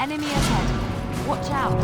Enemy ahead. Watch out.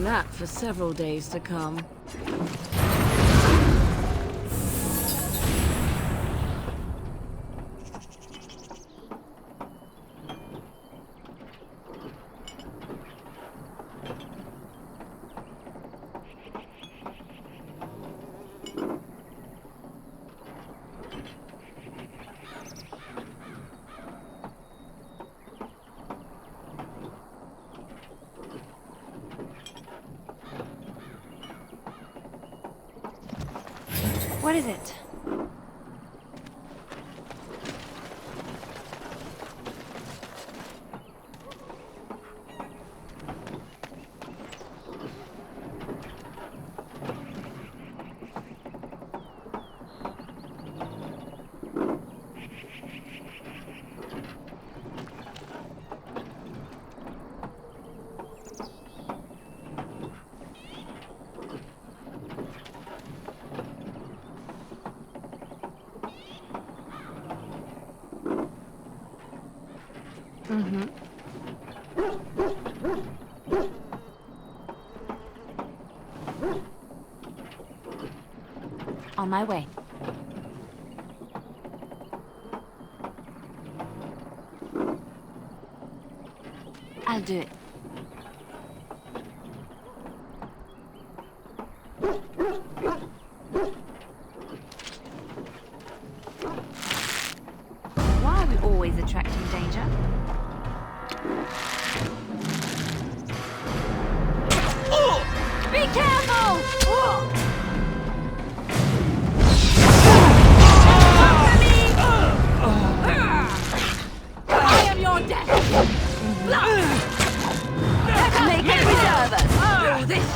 That for several days to come. What is it? On my way. I'll do it. Why are we always attracting danger? Be careful! I am your death! Make it preserve us! This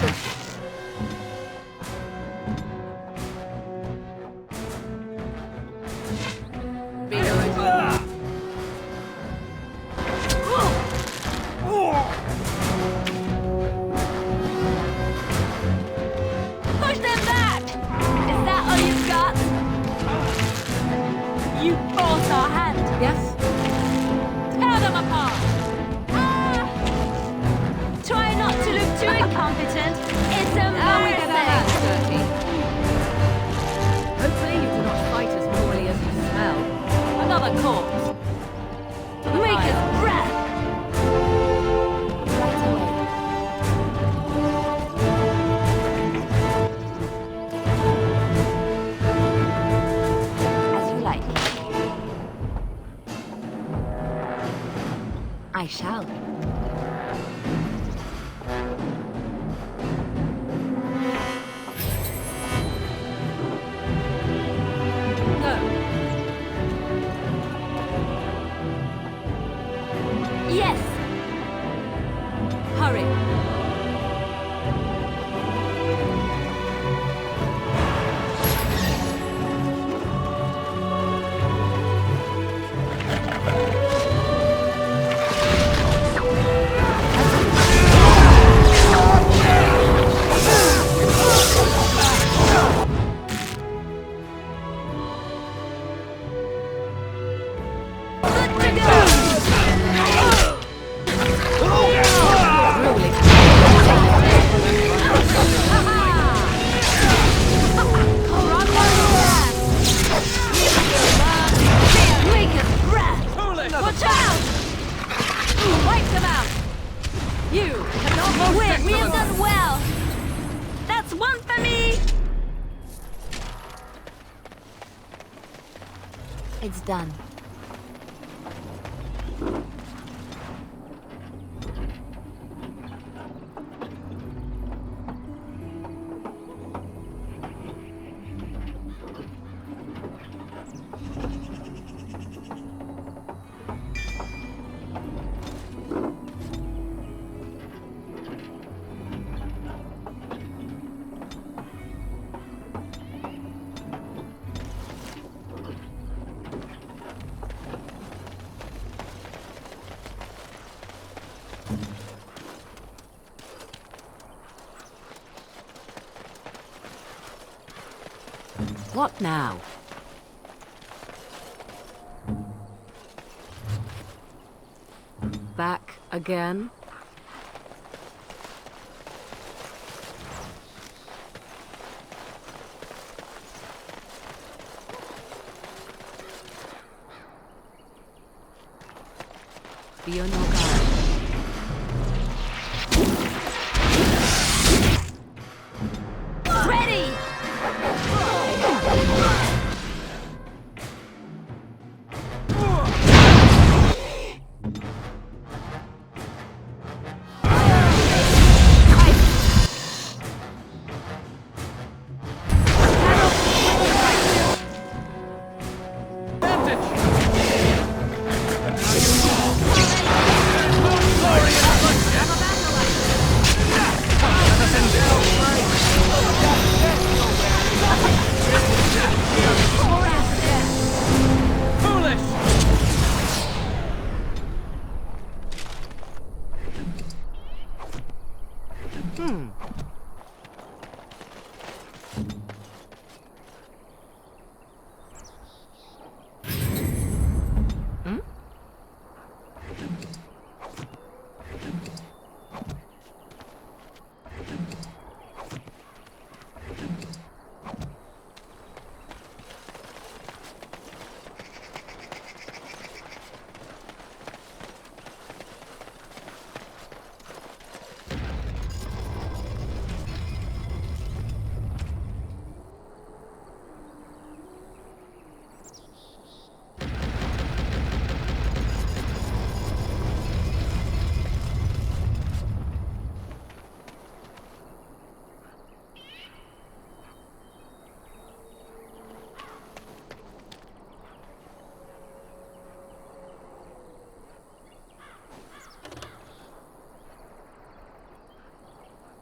push them back! Is that all you've got? You force our hand! Yes? Tear them apart! Try not to look too incompetent. It's a mercy. I shall. Go. Yes! Hurry. It's done. What now? Back again? Be on your guard. Ready!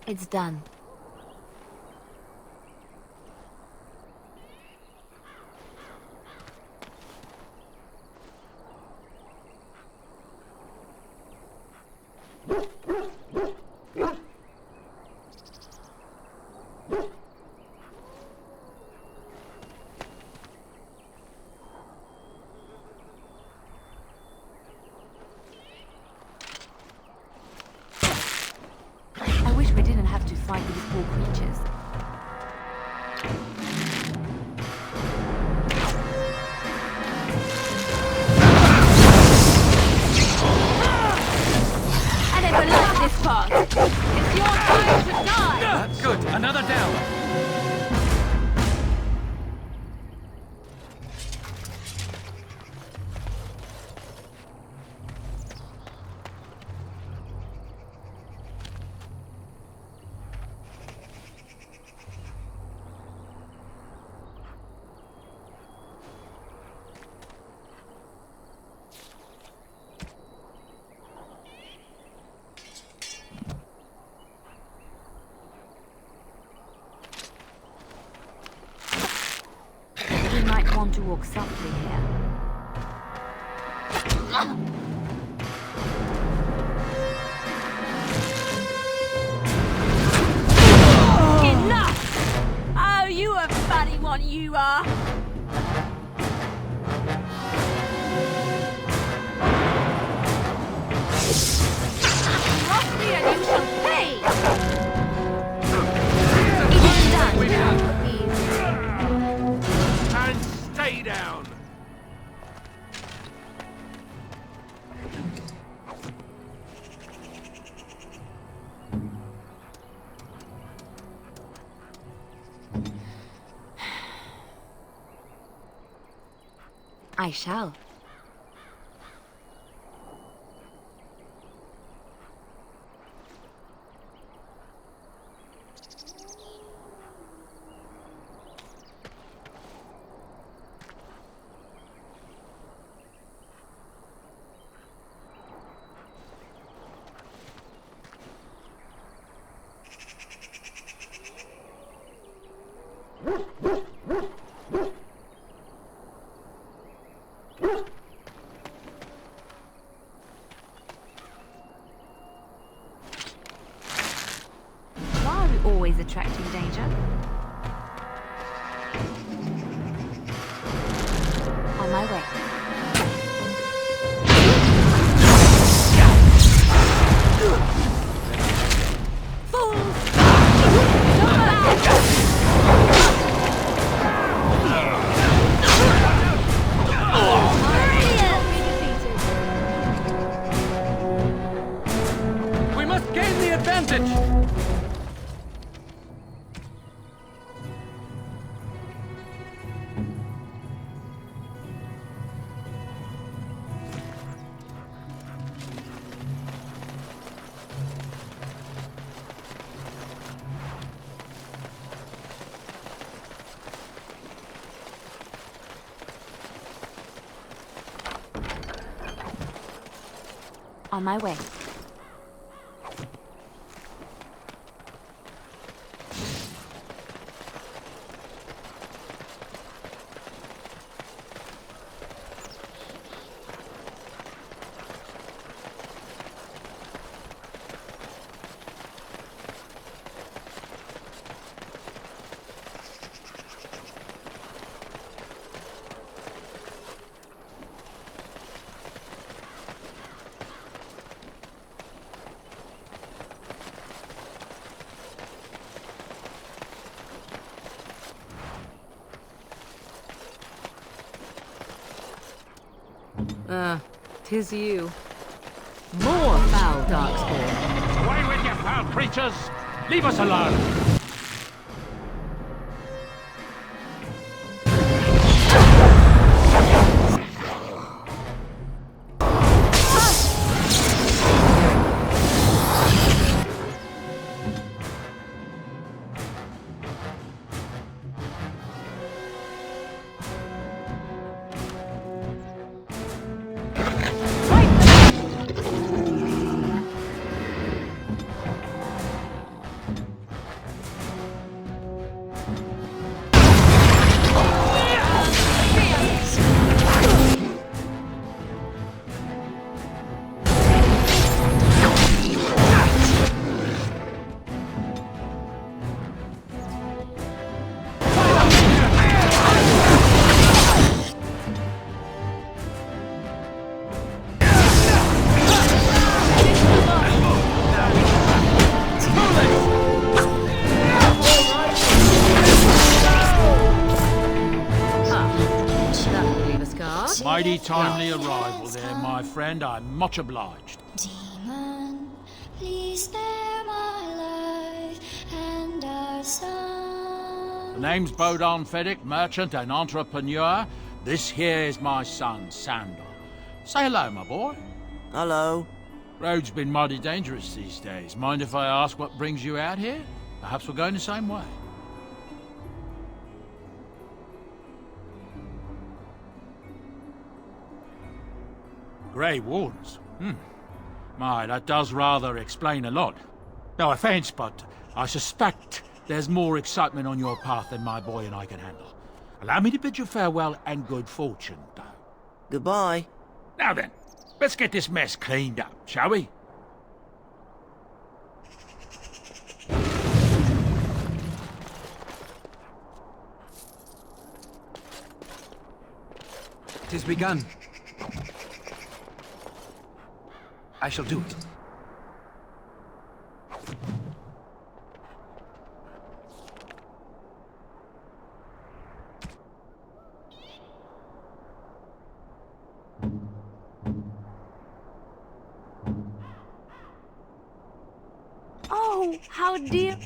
It's done. I wish we didn't have to fight walk softly here. Enough! Oh, you a funny one, you are! Trust me and you shall pay! It is done. Easy. And stay down! I shall. Why are we always attracting danger? On my way. Fools! We must gain the advantage! On my way. Tis you. More foul Darkspawn. Away with you, foul creatures! Leave us alone! Mighty timely arrival there, my friend. I'm much obliged. Demon, please spare my life and our son. The name's Bodon Feddick, merchant and entrepreneur. This here is my son, Sandor. Say hello, my boy. Hello. Road's been mighty dangerous these days. Mind if I ask what brings you out here? Perhaps we're going the same way. Grey Wardens? My, that does rather explain a lot. No offense, but I suspect there's more excitement on your path than my boy and I can handle. Allow me to bid you farewell and good fortune, though. Goodbye. Now then, let's get this mess cleaned up, shall we? It is begun. I shall do it. Oh, how dear.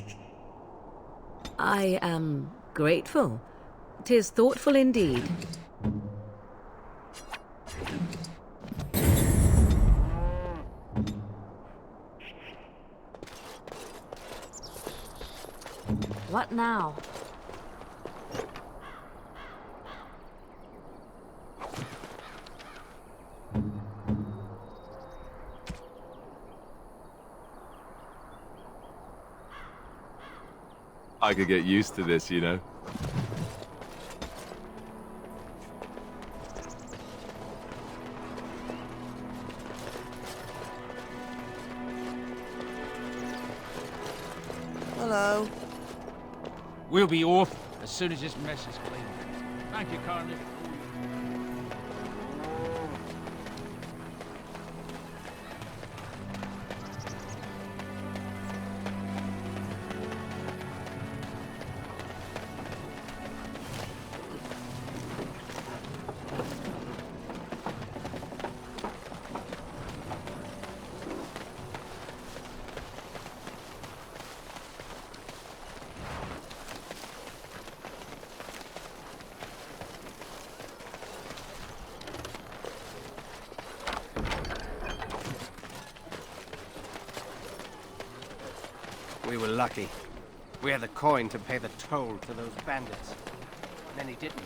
I am grateful. 'Tis thoughtful indeed. What now? I could get used to this, you know. Hello. We'll be off as soon as this mess is clean. Thank you kindly. We were lucky. We had the coin to pay the toll to those bandits. And then he didn't.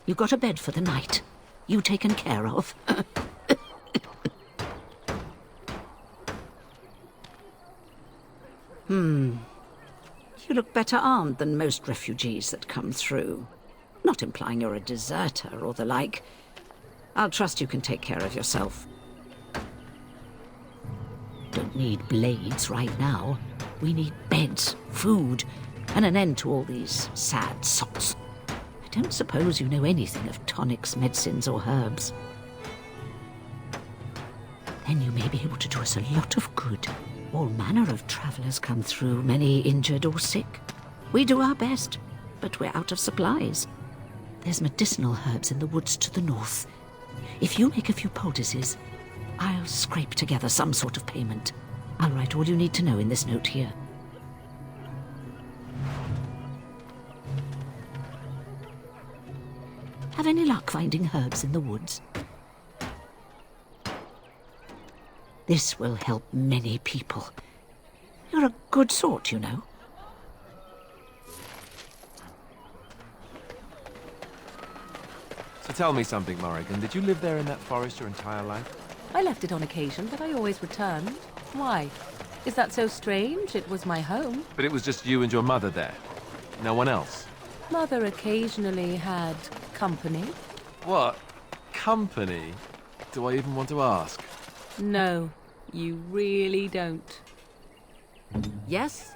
You got a bed for the night. You taken care of. You look better armed than most refugees that come through. Not implying you're a deserter or the like. I'll trust you can take care of yourself. Don't need blades right now. We need beds, food, and an end to all these sad sots. I don't suppose you know anything of tonics, medicines, or herbs. Then you may be able to do us a lot of good. All manner of travellers come through, many injured or sick. We do our best, but we're out of supplies. There's medicinal herbs in the woods to the north. If you make a few poultices, I'll scrape together some sort of payment. I'll write all you need to know in this note here. Have any luck finding herbs in the woods? This will help many people. You're a good sort, you know. So tell me something, Morrigan. Did you live there in that forest your entire life? I left it on occasion, but I always returned. Why? Is that so strange? It was my home. But it was just you and your mother there. No one else. Mother occasionally had company. What? Company? Do I even want to ask? No, you really don't. Yes?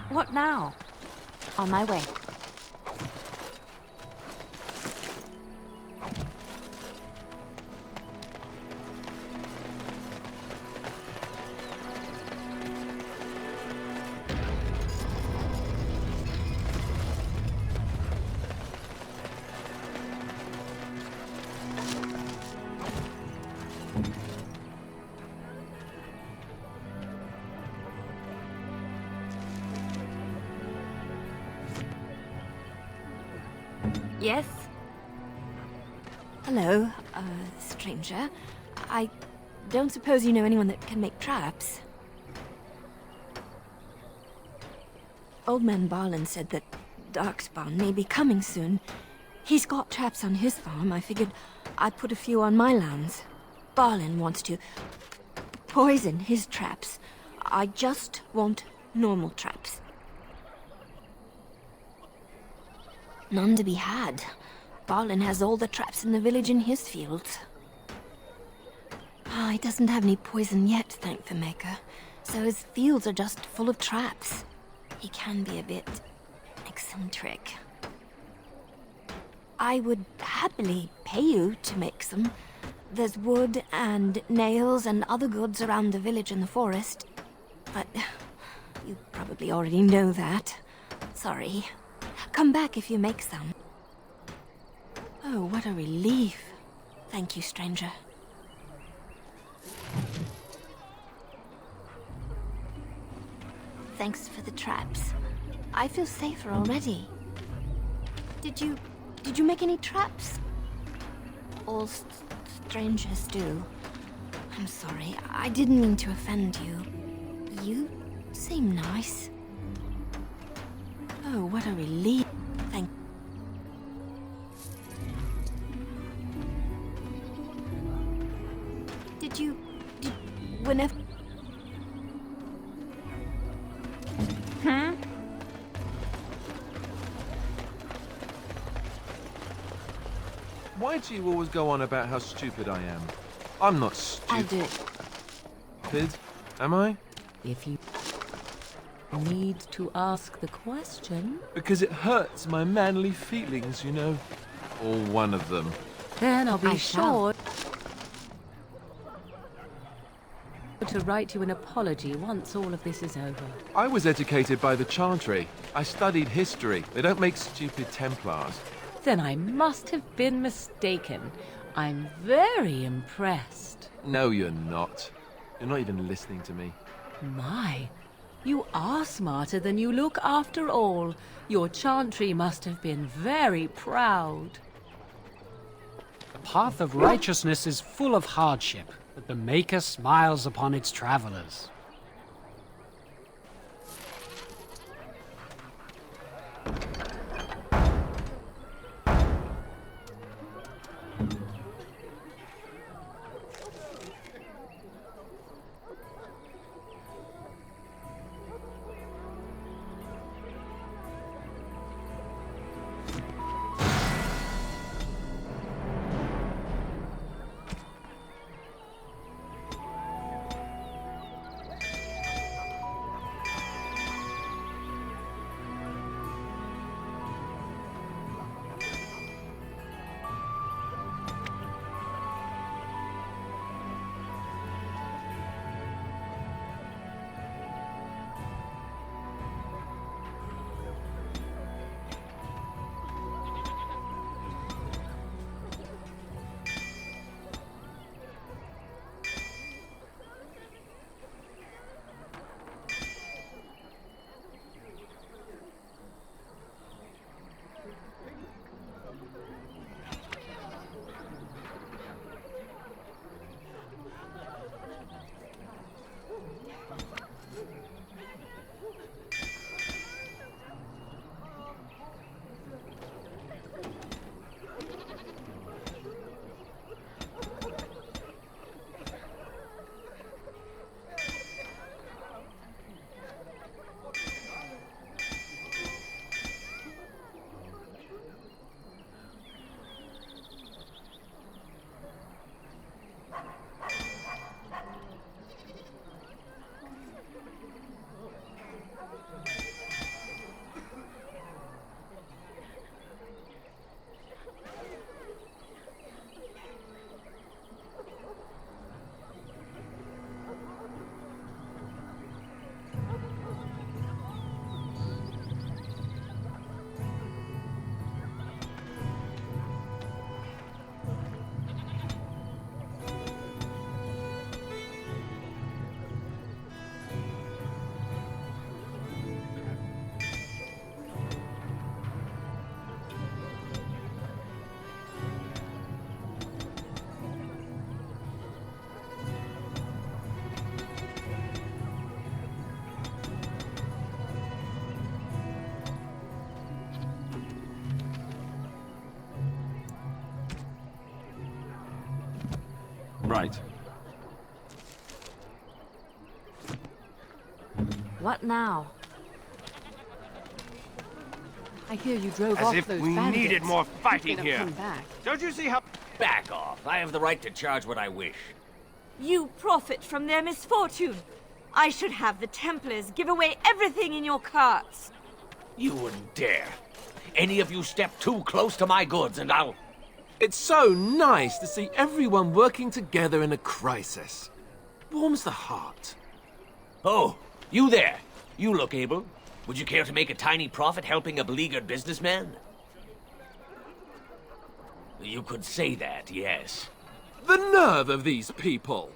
What now? On my way. Yes? Hello, stranger. I don't suppose you know anyone that can make traps? Old man Barlin said that Darkspawn may be coming soon. He's got traps on his farm. I figured I'd put a few on my lands. Barlin wants to poison his traps. I just want normal traps. None to be had. Barlin has all the traps in the village in his fields. He doesn't have any poison yet, thank the Maker. So his fields are just full of traps. He can be a bit eccentric. I would happily pay you to make some. There's wood and nails and other goods around the village and the forest. But you probably already know that. Sorry. Come back if you make some. Oh, what a relief. Thank you, stranger. Thanks for the traps. I feel safer already. Did you make any traps? All strangers do. I'm sorry. I didn't mean to offend you. You seem nice. Oh, what a relief. Thank whenever... Why do you always go on about how stupid I am? I'm not I do. stupid, am I? If you need to ask the question, Because it hurts my manly feelings, you know. Or one of them. then I'll be I shall. sure to write you an apology once all of this is over. I was educated by the Chantry. I studied history. They don't make stupid Templars. Then I must have been mistaken. I'm very impressed. No, you're not. You're not even listening to me. My, you are smarter than you look after all. Your Chantry must have been very proud. The path of righteousness is full of hardship, but the Maker smiles upon its travelers. Right. What now? I hear you drove As off if those we bandits. needed more fighting Gonna here. come back. Don't you see how... Back off. I have the right to charge what I wish. You profit from their misfortune. I should have the Templars give away everything in your carts. You wouldn't dare. Any of you step too close to my goods and I'll... It's so nice to see everyone working together in a crisis. Warms the heart. Oh, you there. You look able. Would you care to make a tiny profit helping a beleaguered businessman? You could say that, yes. The nerve of these people!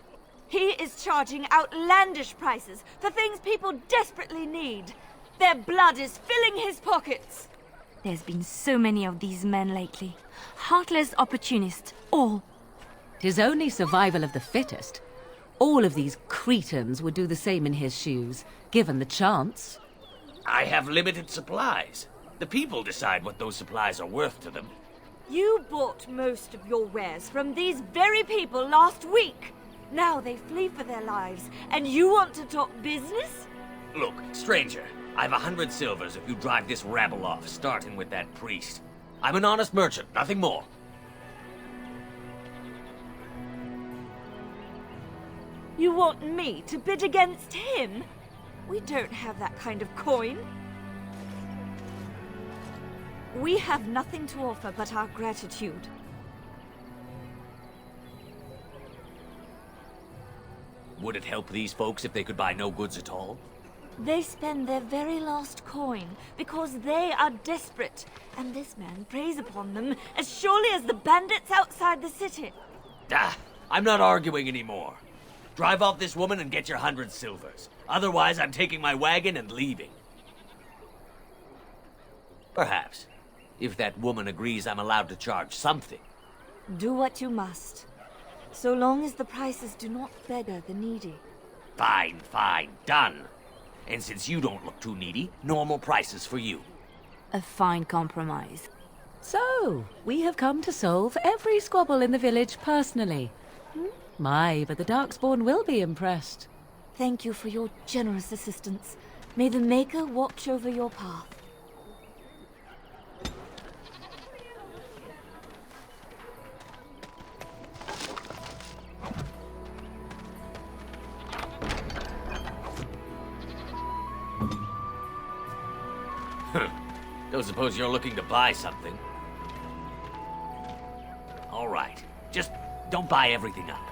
He is charging outlandish prices for things people desperately need. Their blood is filling his pockets. There's been so many of these men lately. Heartless opportunists, all. 'Tis only survival of the fittest. All of these cretins would do the same in his shoes, given the chance. I have limited supplies. The people decide what those supplies are worth to them. You bought most of your wares from these very people last week. Now they flee for their lives, and you want to talk business? Look, stranger, I've 100 silvers if you drive this rabble off, starting with that priest. I'm an honest merchant, nothing more. You want me to bid against him? We don't have that kind of coin. We have nothing to offer but our gratitude. Would it help these folks if they could buy no goods at all? They spend their very last coin because they are desperate, and this man preys upon them as surely as the bandits outside the city. Ah, I'm not arguing anymore. Drive off this woman and get your 100 silvers. Otherwise, I'm taking my wagon and leaving. Perhaps. If that woman agrees I'm allowed to charge something. Do what you must, so long as the prices do not beggar the needy. Fine, fine, done. And since you don't look too needy, normal prices for you. A fine compromise. So, we have come to solve every squabble in the village personally. My, but the Darkspawn will be impressed. Thank you for your generous assistance. May the Maker watch over your path. Don't suppose you're looking to buy something. All right. Just don't buy everything up.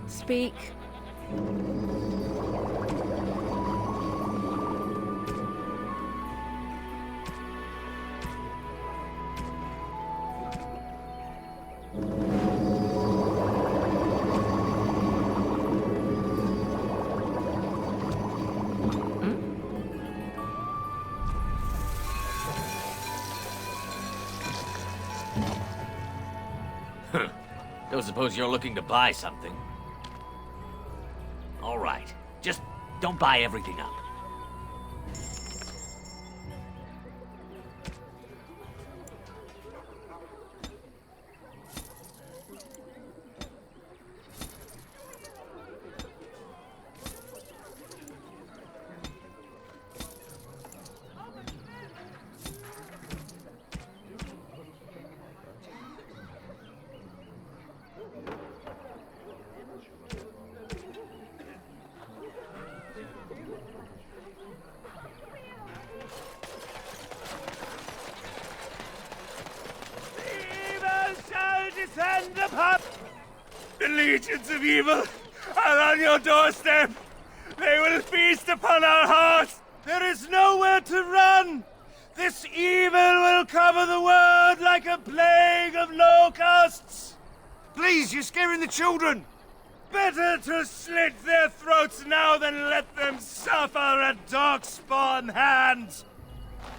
Speak. Don't suppose you're looking to buy something? All right. Just don't buy everything up. Descend upon the legions of evil are on your doorstep. They will feast upon our hearts. There is nowhere to run. This evil will cover the world like a plague of locusts. Please, you're scaring the children. Better to slit their throats now than let them suffer at Darkspawn hands.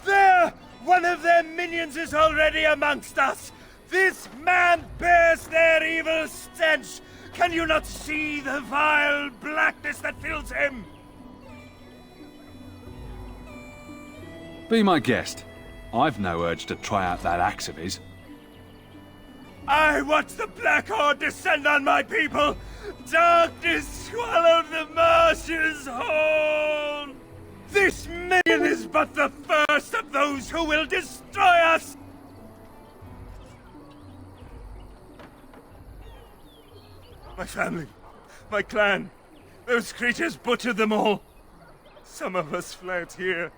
There! One of their minions is already amongst us. This man bears their evil stench. Can you not see the vile blackness that fills him? Be my guest. I've no urge to try out that axe of his. I watch the Black Horde descend on my people. Darkness swallowed the marshes whole. This minion is but the first of those who will destroy us. My family, my clan, those creatures butchered them all. Some of us fled here,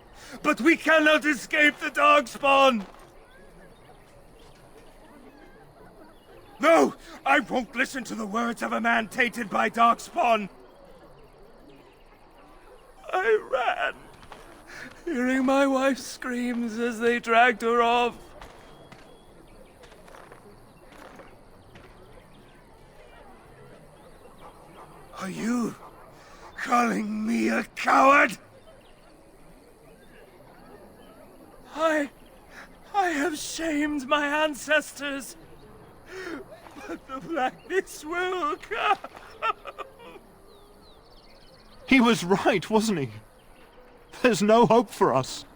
but we cannot escape the Darkspawn. No, I won't listen to the words of a man tainted by Darkspawn. I ran, hearing my wife's screams as they dragged her off. Are you calling me a coward? I have shamed my ancestors, but the blackness will come. He was right, wasn't he? There's no hope for us.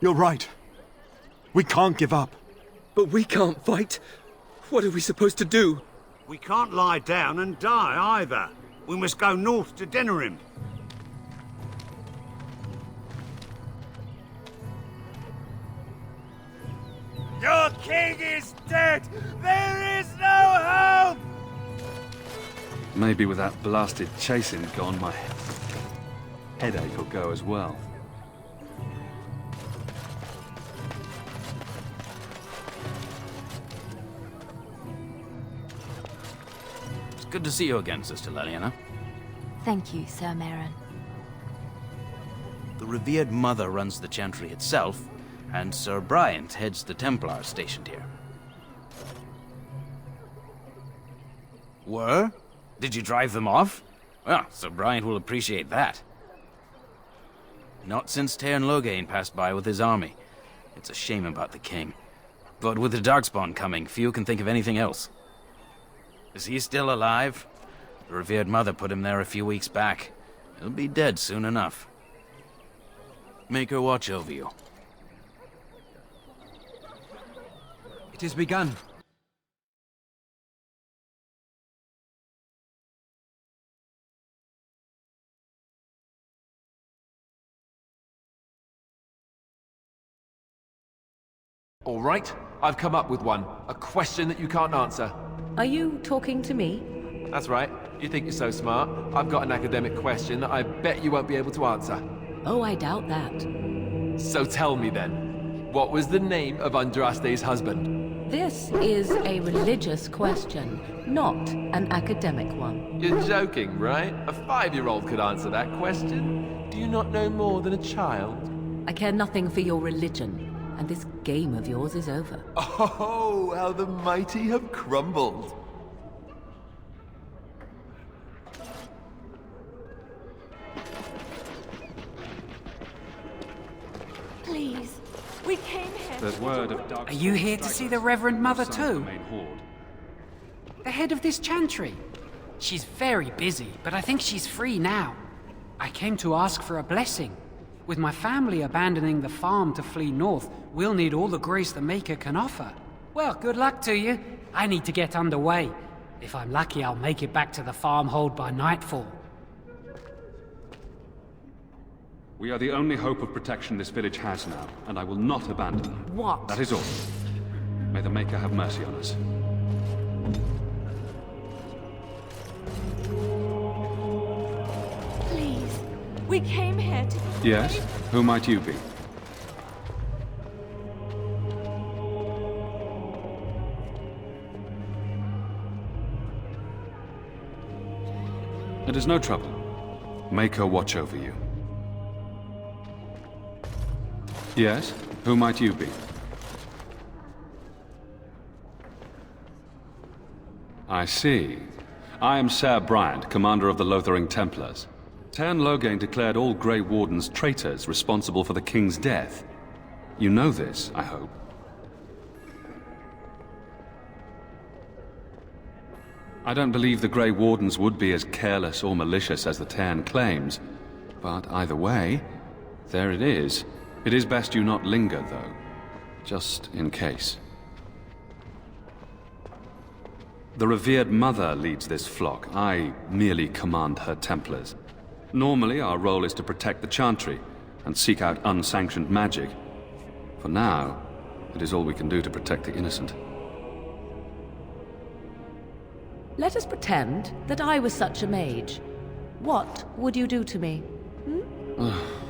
You're right. We can't give up. But we can't fight. What are we supposed to do? We can't lie down and die either. We must go north to Denerim. Your king is dead! There is no hope! Maybe with that blasted chasing gone, my headache will go as well. It's good to see you again, Sister Leliana. Thank you, Sir Merrin. The revered mother runs the chantry itself, and Sir Bryant heads the Templars stationed here. Were? Did you drive them off? Well, Sir Bryant will appreciate that. Not since Tairn Loghain passed by with his army. It's a shame about the king. But with the Darkspawn coming, few can think of anything else. Is he still alive? The revered mother put him there a few weeks back. He'll be dead soon enough. Make her watch over you. It has begun. All right, I've come up with one. A question that you can't answer. Are you talking to me? That's right. You think you're so smart. I've got an academic question that I bet you won't be able to answer. Oh, I doubt that. So tell me then, what was the name of Andraste's husband? This is a religious question, not an academic one. You're joking, right? A 5-year-old could answer that question. Do you not know more than a child? I care nothing for your religion, and this game of yours is over. Oh, how the mighty have crumbled. Please, we came here. There's word of Darkspawn. Are you here to see the Reverend Mother Son of the too? main horde. The head of this chantry. She's very busy, but I think she's free now. I came to ask for a blessing. With my family abandoning the farm to flee north, we'll need all the grace the Maker can offer. Well, good luck to you. I need to get underway. If I'm lucky, I'll make it back to the farmhold by nightfall. We are the only hope of protection this village has now, and I will not abandon them. What? That is all. May the Maker have mercy on us. Please, we came here to... Yes? Who might you be? It is no trouble. Maker watch over you. Yes? Who might you be? I see. I am Ser Bryant, commander of the Lothering Templars. Tern Loghain declared all Grey Wardens traitors responsible for the king's death. You know this, I hope. I don't believe the Grey Wardens would be as careless or malicious as the Tern claims. But either way, there it is. It is best you not linger, though. Just in case. The revered mother leads this flock. I merely command her Templars. Normally, our role is to protect the Chantry and seek out unsanctioned magic. For now, it is all we can do to protect the innocent. Let us pretend that I was such a mage. What would you do to me?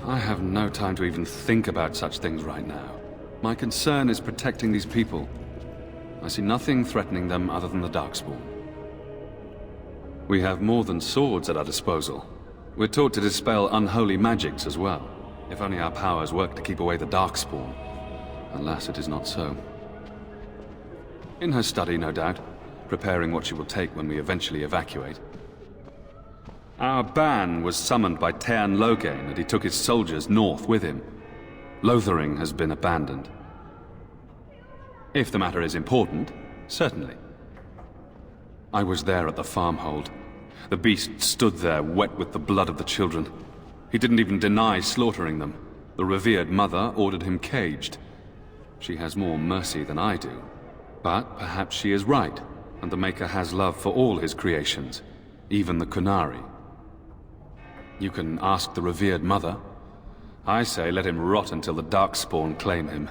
I have no time to even think about such things right now. My concern is protecting these people. I see nothing threatening them other than the Darkspawn. We have more than swords at our disposal. We're taught to dispel unholy magics as well. If only our powers work to keep away the Darkspawn. Alas, it is not so. In her study, no doubt, preparing what she will take when we eventually evacuate. Our ban was summoned by Tern Loghain, and he took his soldiers north with him. Lothering has been abandoned. If the matter is important, certainly. I was there at the farmhold. The beast stood there, wet with the blood of the children. He didn't even deny slaughtering them. The revered mother ordered him caged. She has more mercy than I do. But perhaps she is right, and the Maker has love for all his creations, even the Kunari. You can ask the revered mother. I say let him rot until the Darkspawn claim him.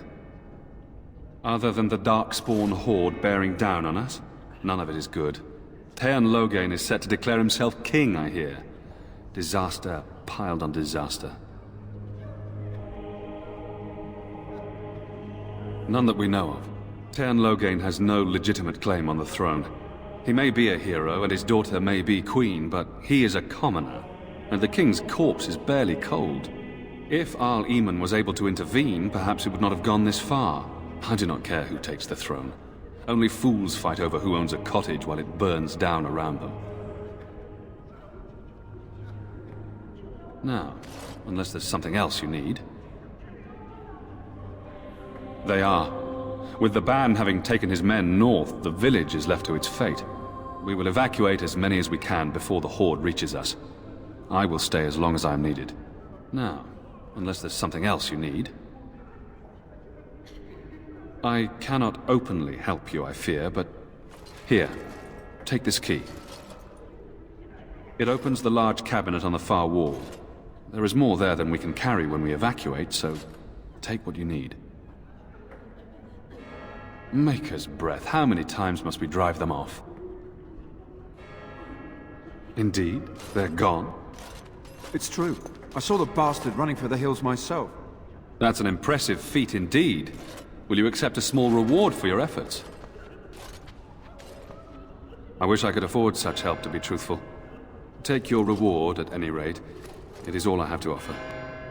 Other than the Darkspawn horde bearing down on us, none of it is good. Tern Loghain is set to declare himself king, I hear. Disaster piled on disaster. None that we know of. Tern Loghain has no legitimate claim on the throne. He may be a hero and his daughter may be queen, but he is a commoner. And the king's corpse is barely cold. If Arl Eamon was able to intervene, perhaps it would not have gone this far. I do not care who takes the throne. Only fools fight over who owns a cottage while it burns down around them. Now, unless there's something else you need. They are. With the ban having taken his men north, the village is left to its fate. We will evacuate as many as we can before the horde reaches us. I will stay as long as I am needed. Now, unless there's something else you need. I cannot openly help you, I fear, but... Here, take this key. It opens the large cabinet on the far wall. There is more there than we can carry when we evacuate, so take what you need. Maker's breath, how many times must we drive them off? Indeed, they're gone. It's true. I saw the bastard running for the hills myself. That's an impressive feat indeed. Will you accept a small reward for your efforts? I wish I could afford such help, to be truthful. Take your reward, at any rate. It is all I have to offer.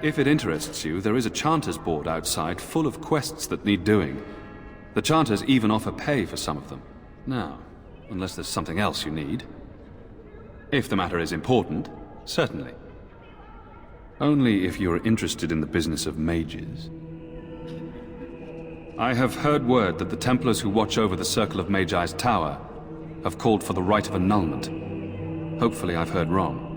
If it interests you, there is a Chanters board outside full of quests that need doing. The Chanters even offer pay for some of them. Now, unless there's something else you need. If the matter is important, certainly. Only if you're interested in the business of mages. I have heard word that the Templars who watch over the Circle of Magi's tower have called for the rite of annulment. Hopefully I've heard wrong.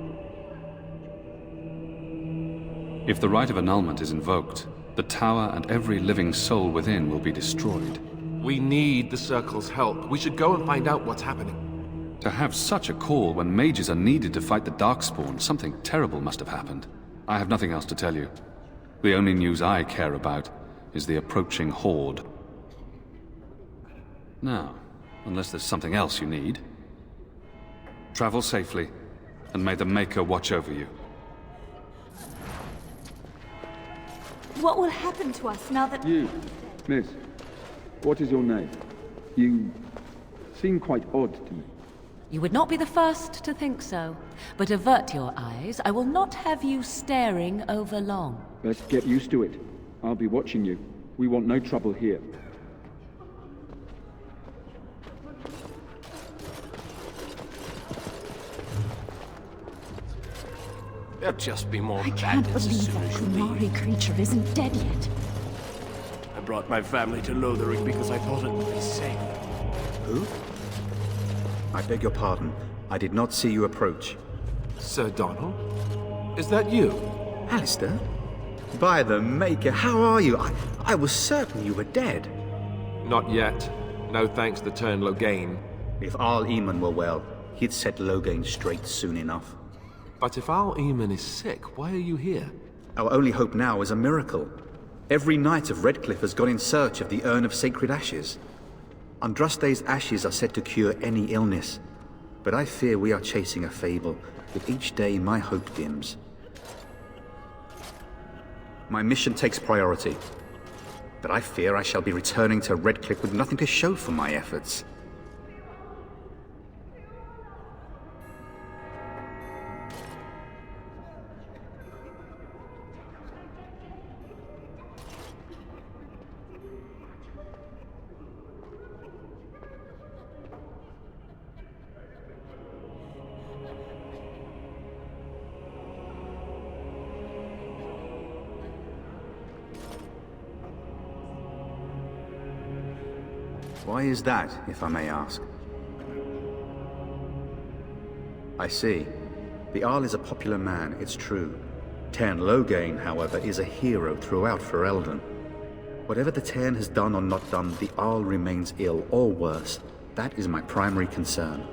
If the rite of annulment is invoked, the tower and every living soul within will be destroyed. We need the Circle's help. We should go and find out what's happening. To have such a call when mages are needed to fight the Darkspawn, something terrible must have happened. I have nothing else to tell you. The only news I care about is the approaching horde. Now, unless there's something else you need, travel safely, and may the Maker watch over you. What will happen to us now that... You, miss, what is your name? You seem quite odd to me. You would not be the first to think so. But avert your eyes. I will not have you staring over long. Best get used to it. I'll be watching you. We want no trouble here. There'll just be more I can't bandits as believe soon that as you leave. Kunari creature isn't dead yet. I brought my family to Lothering because I thought it would be safe. Who? I beg your pardon. I did not see you approach. Sir Donald? Is that you? Alistair? By the Maker, how are you? I was certain you were dead. Not yet. No thanks to turn Loghain. If Arl Eamon were well, he'd set Loghain straight soon enough. But if Arl Eamon is sick, why are you here? Our only hope now is a miracle. Every knight of Redcliffe has gone in search of the Urn of Sacred Ashes. Andraste's ashes are said to cure any illness, but I fear we are chasing a fable. With each day, my hope dims. My mission takes priority, but I fear I shall be returning to Redcliffe with nothing to show for my efforts. Why is that, if I may ask? I see. The Arl is a popular man, it's true. Tairn Loghain, however, is a hero throughout Ferelden. Whatever the Tairn has done or not done, the Arl remains ill, or worse. That is my primary concern.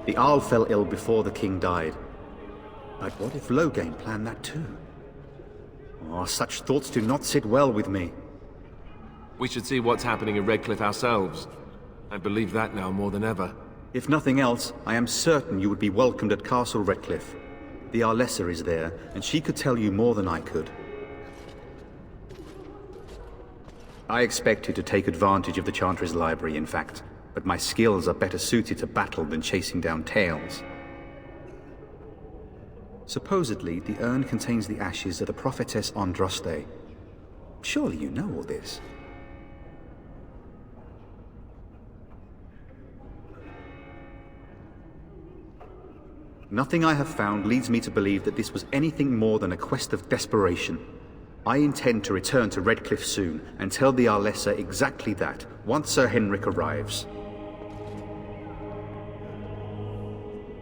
The Arl fell ill before the king died. But what if Loghain planned that too? Oh, such thoughts do not sit well with me. We should see what's happening in Redcliffe ourselves. I believe that now more than ever. If nothing else, I am certain you would be welcomed at Castle Redcliffe. The Arlessa is there, and she could tell you more than I could. I expect you to take advantage of the Chantry's library, in fact, but my skills are better suited to battle than chasing down tales. Supposedly, the urn contains the ashes of the prophetess Andraste. Surely you know all this. Nothing I have found leads me to believe that this was anything more than a quest of desperation. I intend to return to Redcliffe soon and tell the Arlessa exactly that, once Sir Henrik arrives.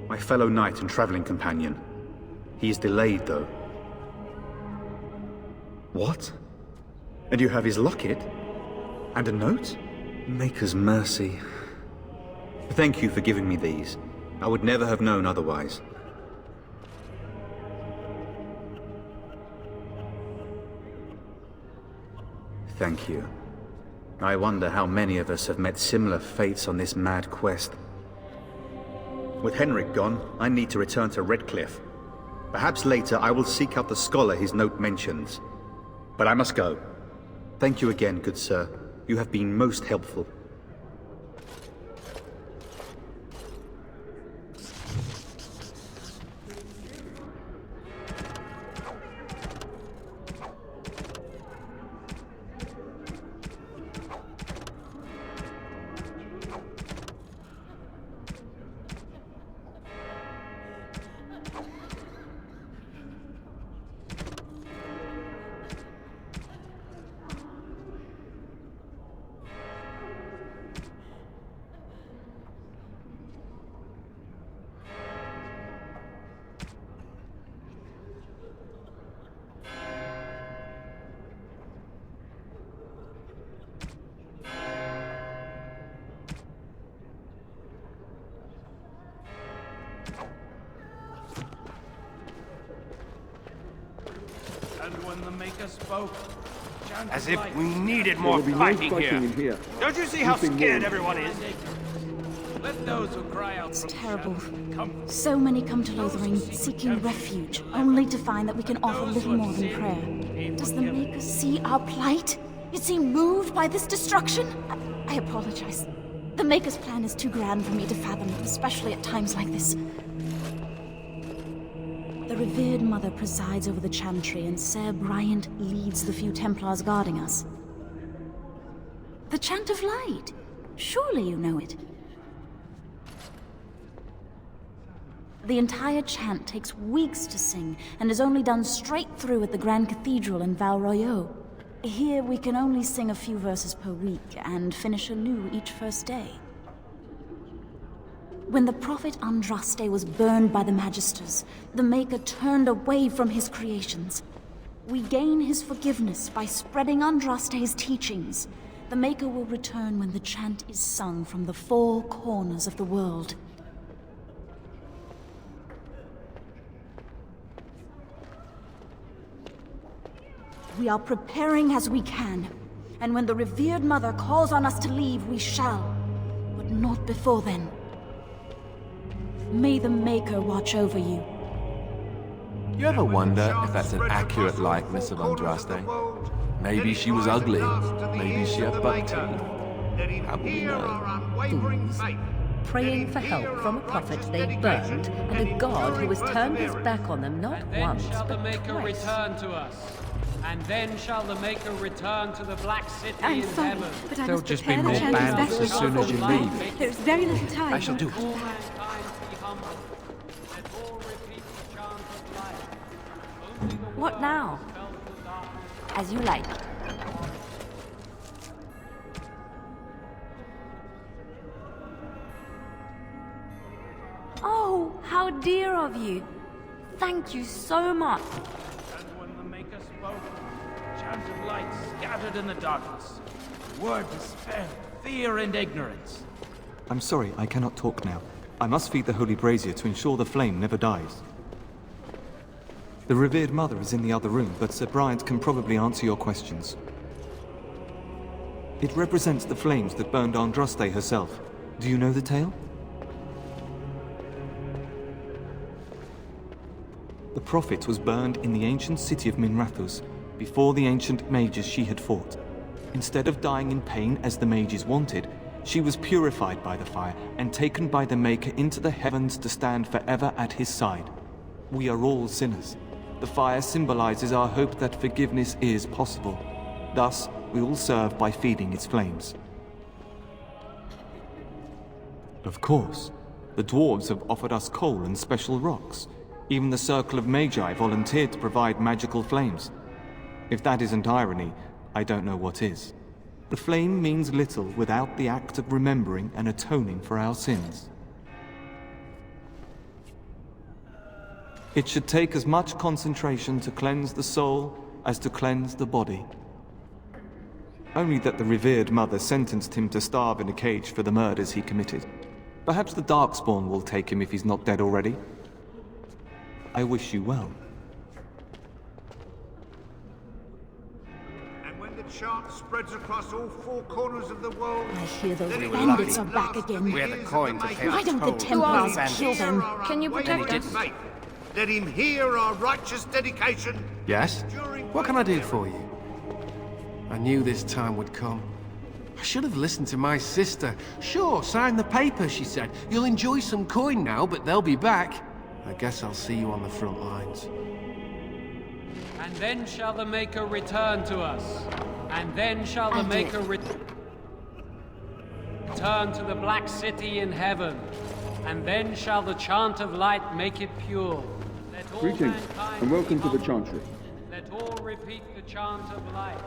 My fellow knight and traveling companion. He is delayed, though. What? And you have his locket? And a note? Maker's mercy. Thank you for giving me these. I would never have known otherwise. Thank you. I wonder how many of us have met similar fates on this mad quest. With Henrik gone, I need to return to Redcliffe. Perhaps later I will seek out the scholar his note mentions. But I must go. Thank you again, good sir. You have been most helpful. And when the Maker spoke, as if we needed more fighting here. Don't you see how scared everyone is? Let those who cry out It's terrible. So many come to Lothering seeking refuge, only to find that we can offer little more than prayer. Does the Maker see our plight? Is he moved by this destruction? I apologize. The Maker's plan is too grand for me to fathom, especially at times like this. The revered Mother presides over the Chantry, and Ser Bryant leads the few Templars guarding us. The Chant of Light. Surely you know it. The entire chant takes weeks to sing, and is only done straight through at the Grand Cathedral in Val Royeaux. Here we can only sing a few verses per week, and finish anew each first day. When the prophet Andraste was burned by the Magisters, the Maker turned away from his creations. We gain his forgiveness by spreading Andraste's teachings. The Maker will return when the chant is sung from the four corners of the world. We are preparing as we can, and when the revered Mother calls on us to leave, we shall, but not before then. May the Maker watch over you. You ever wonder if that's an accurate likeness of Andraste? Maybe she was ugly. Maybe she had buck teeth. How will we know? Fools. Praying for help from a prophet they burned, and a god who has turned his back on them not once, Shall the but Maker twice. return to us? And then shall the Maker return to the Black City I'm in sorry, heaven. but I There'll must just be prepare the more chant bandits best as soon as you possible. leave. There's very little time. I shall do it. All mankind be humble. Let all repeat the chant of life. Only the What world now? is felt in the dark. As you like. Oh, how dear of you. Thank you so much. And when the Maker spoke, chant of light scattered in the darkness. Word dispelled fear and ignorance. I'm sorry, I cannot talk now. I must feed the holy brazier to ensure the flame never dies. The revered Mother is in the other room, but Sir Bryant can probably answer your questions. It represents the flames that burned Andraste herself. Do you know the tale? The prophet was burned in the ancient city of Minrathous, before the ancient mages she had fought. Instead of dying in pain as the mages wanted, she was purified by the fire and taken by the Maker into the heavens to stand forever at his side. We are all sinners. The fire symbolizes our hope that forgiveness is possible. Thus, we all serve by feeding its flames. Of course, the dwarves have offered us coal and special rocks. Even the Circle of Magi volunteered to provide magical flames. If that isn't irony, I don't know what is. The flame means little without the act of remembering and atoning for our sins. It should take as much concentration to cleanse the soul as to cleanse the body. Only that the revered Mother sentenced him to starve in a cage for the murders he committed. Perhaps the Darkspawn will take him if he's not dead already. I wish you well. And when the chant spreads across all four corners of the world, I hear those then it will bandits be are back again. We had the coin to pay Why the don't the toll. Templars Let kill him hear them? our Can you unwavering protect us? faith. Let him hear our righteous dedication. Yes? What can I do for you? knew this time would come. I should have listened to my sister. Sure, sign the paper, she said. You'll enjoy some coin now, but they'll be back. I guess I'll see you on the front lines. And then shall the Maker return to us. And then shall the Maker return to the Black City in heaven. And then shall the chant of light make it pure. Let all Greetings, mankind and welcome be to the humble. Chantry. Let all repeat the chant of light.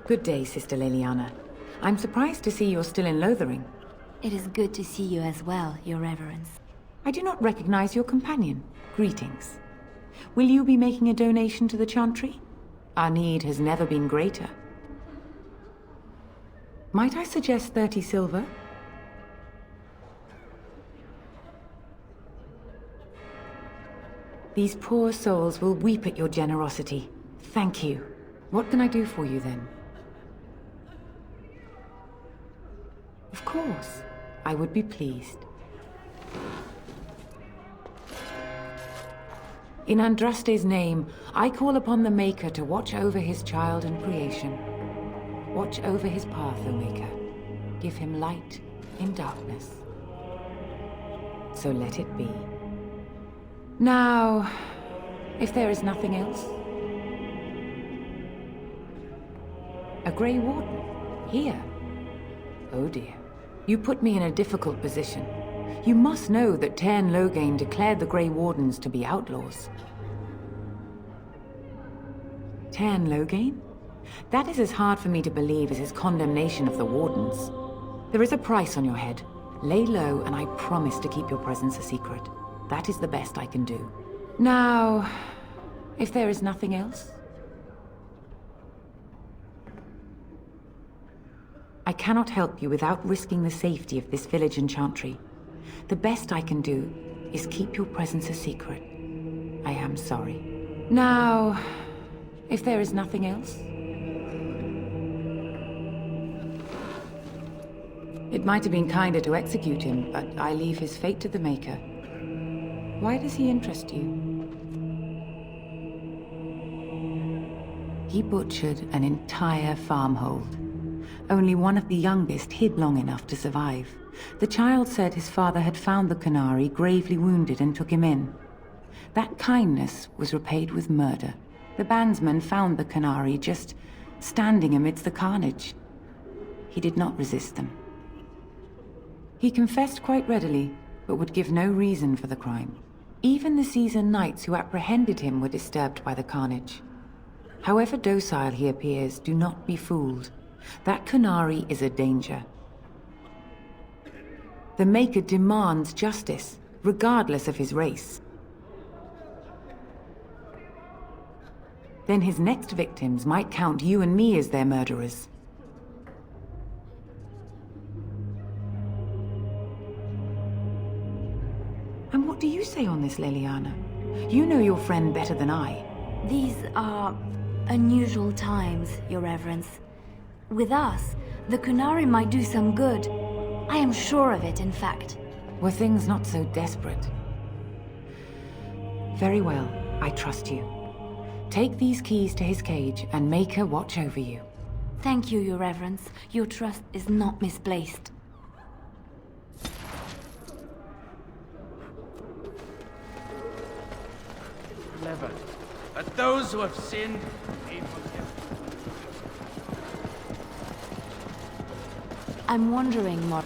Good day, Sister Leliana. I'm surprised to see you're still in Lothering. It is good to see you as well, Your Reverence. I do not recognize your companion. Greetings. Will you be making a donation to the Chantry? Our need has never been greater. Might I suggest 30 silver? These poor souls will weep at your generosity. Thank you. What can I do for you then? Of course, I would be pleased. In Andraste's name, I call upon the Maker to watch over his child and creation. Watch over his path, O Maker. Give him light in darkness. So let it be. Now, if there is nothing else... A Grey Warden? Here? Oh dear. You put me in a difficult position. You must know that Tairn Loghain declared the Grey Wardens to be outlaws. Tairn Loghain? That is as hard for me to believe as his condemnation of the Wardens. There is a price on your head. Lay low, and I promise to keep your presence a secret. That is the best I can do. Now, if there is nothing else... I cannot help you without risking the safety of this village and Chantry. The best I can do is keep your presence a secret. I am sorry. Now, if there is nothing else... It might have been kinder to execute him, but I leave his fate to the Maker. Why does he interest you? He butchered an entire farmhold. Only one of the youngest hid long enough to survive. The child said his father had found the Canary gravely wounded and took him in. That kindness was repaid with murder. The bandsman found the Canary just standing amidst the carnage. He did not resist them. He confessed quite readily, but would give no reason for the crime. Even the seasoned knights who apprehended him were disturbed by the carnage. However docile he appears, do not be fooled. That Canary is a danger. The Maker demands justice, regardless of his race. Then his next victims might count you and me as their murderers. And what do you say on this, Leliana? You know your friend better than I. These are unusual times, Your Reverence. With us, the Canary might do some good. I am sure of it, in fact. Were things not so desperate? Very well, I trust you. Take these keys to his cage and make her watch over you. Thank you, Your Reverence. Your trust is not misplaced. Never. But those who have sinned, be forgiven. I'm wondering, Mor...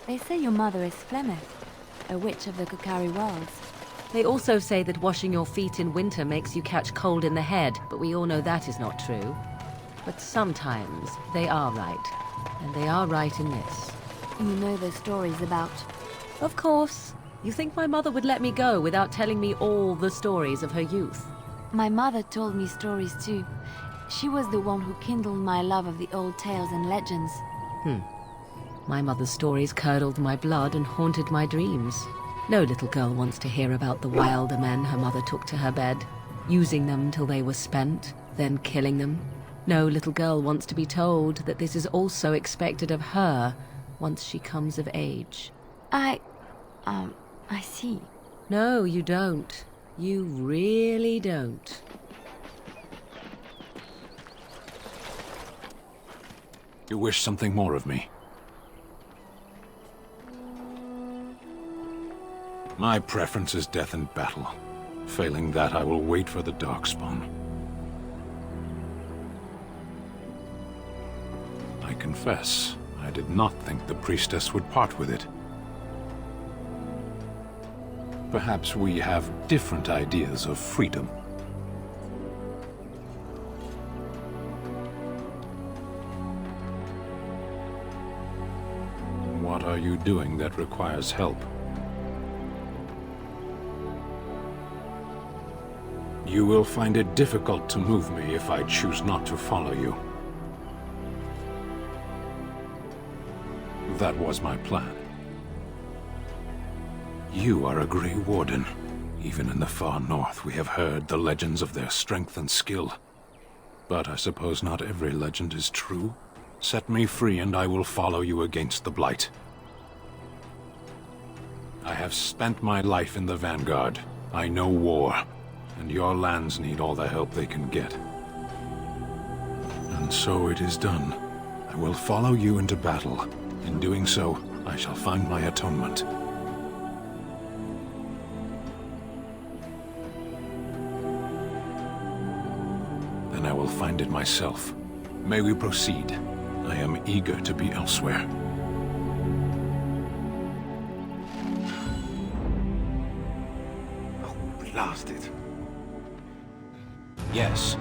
They say your mother is Flemeth, a witch of the Kukari Wilds. They also say that washing your feet in winter makes you catch cold in the head, but we all know that is not true. But sometimes they are right, and they are right in this. You know those stories about... Of course. You think my mother would let me go without telling me all the stories of her youth? My mother told me stories too. She was the one who kindled my love of the old tales and legends. My mother's stories curdled my blood and haunted my dreams. No little girl wants to hear about the wilder men her mother took to her bed, using them till they were spent, then killing them. No little girl wants to be told that this is also expected of her once she comes of age. I see. No, you don't. You really don't. You wish something more of me? My preference is death in battle. Failing that, I will wait for the Darkspawn. I confess, I did not think the priestess would part with it. Perhaps we have different ideas of freedom. What are you doing that requires help? You will find it difficult to move me if I choose not to follow you. That was my plan. You are a Grey Warden. Even in the far north, we have heard the legends of their strength and skill. But I suppose not every legend is true. Set me free and I will follow you against the Blight. I have spent my life in the Vanguard. I know war, and your lands need all the help they can get. And so it is done. I will follow you into battle. In doing so, I shall find my atonement. Then I will find it myself. May we proceed? I am eager to be elsewhere. Oh, blast it. Yes.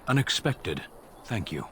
Unexpected. Thank you.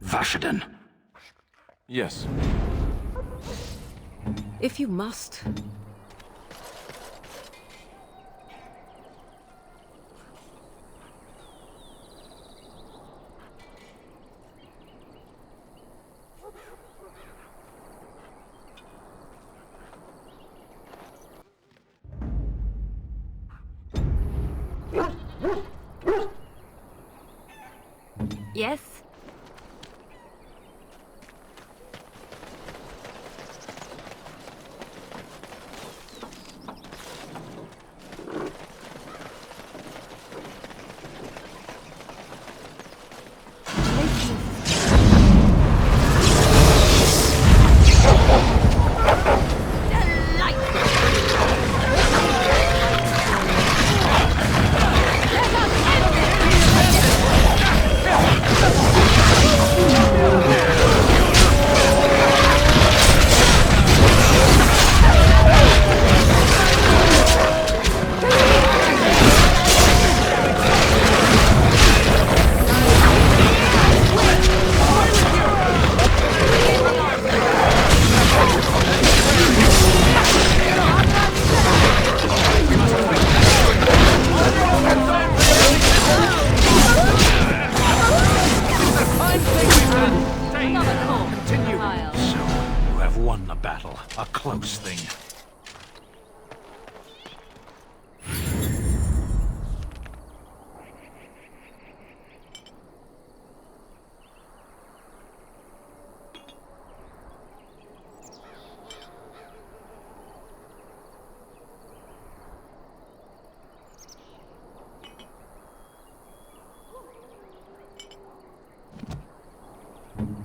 Ferelden. Yes. If you must. Yes?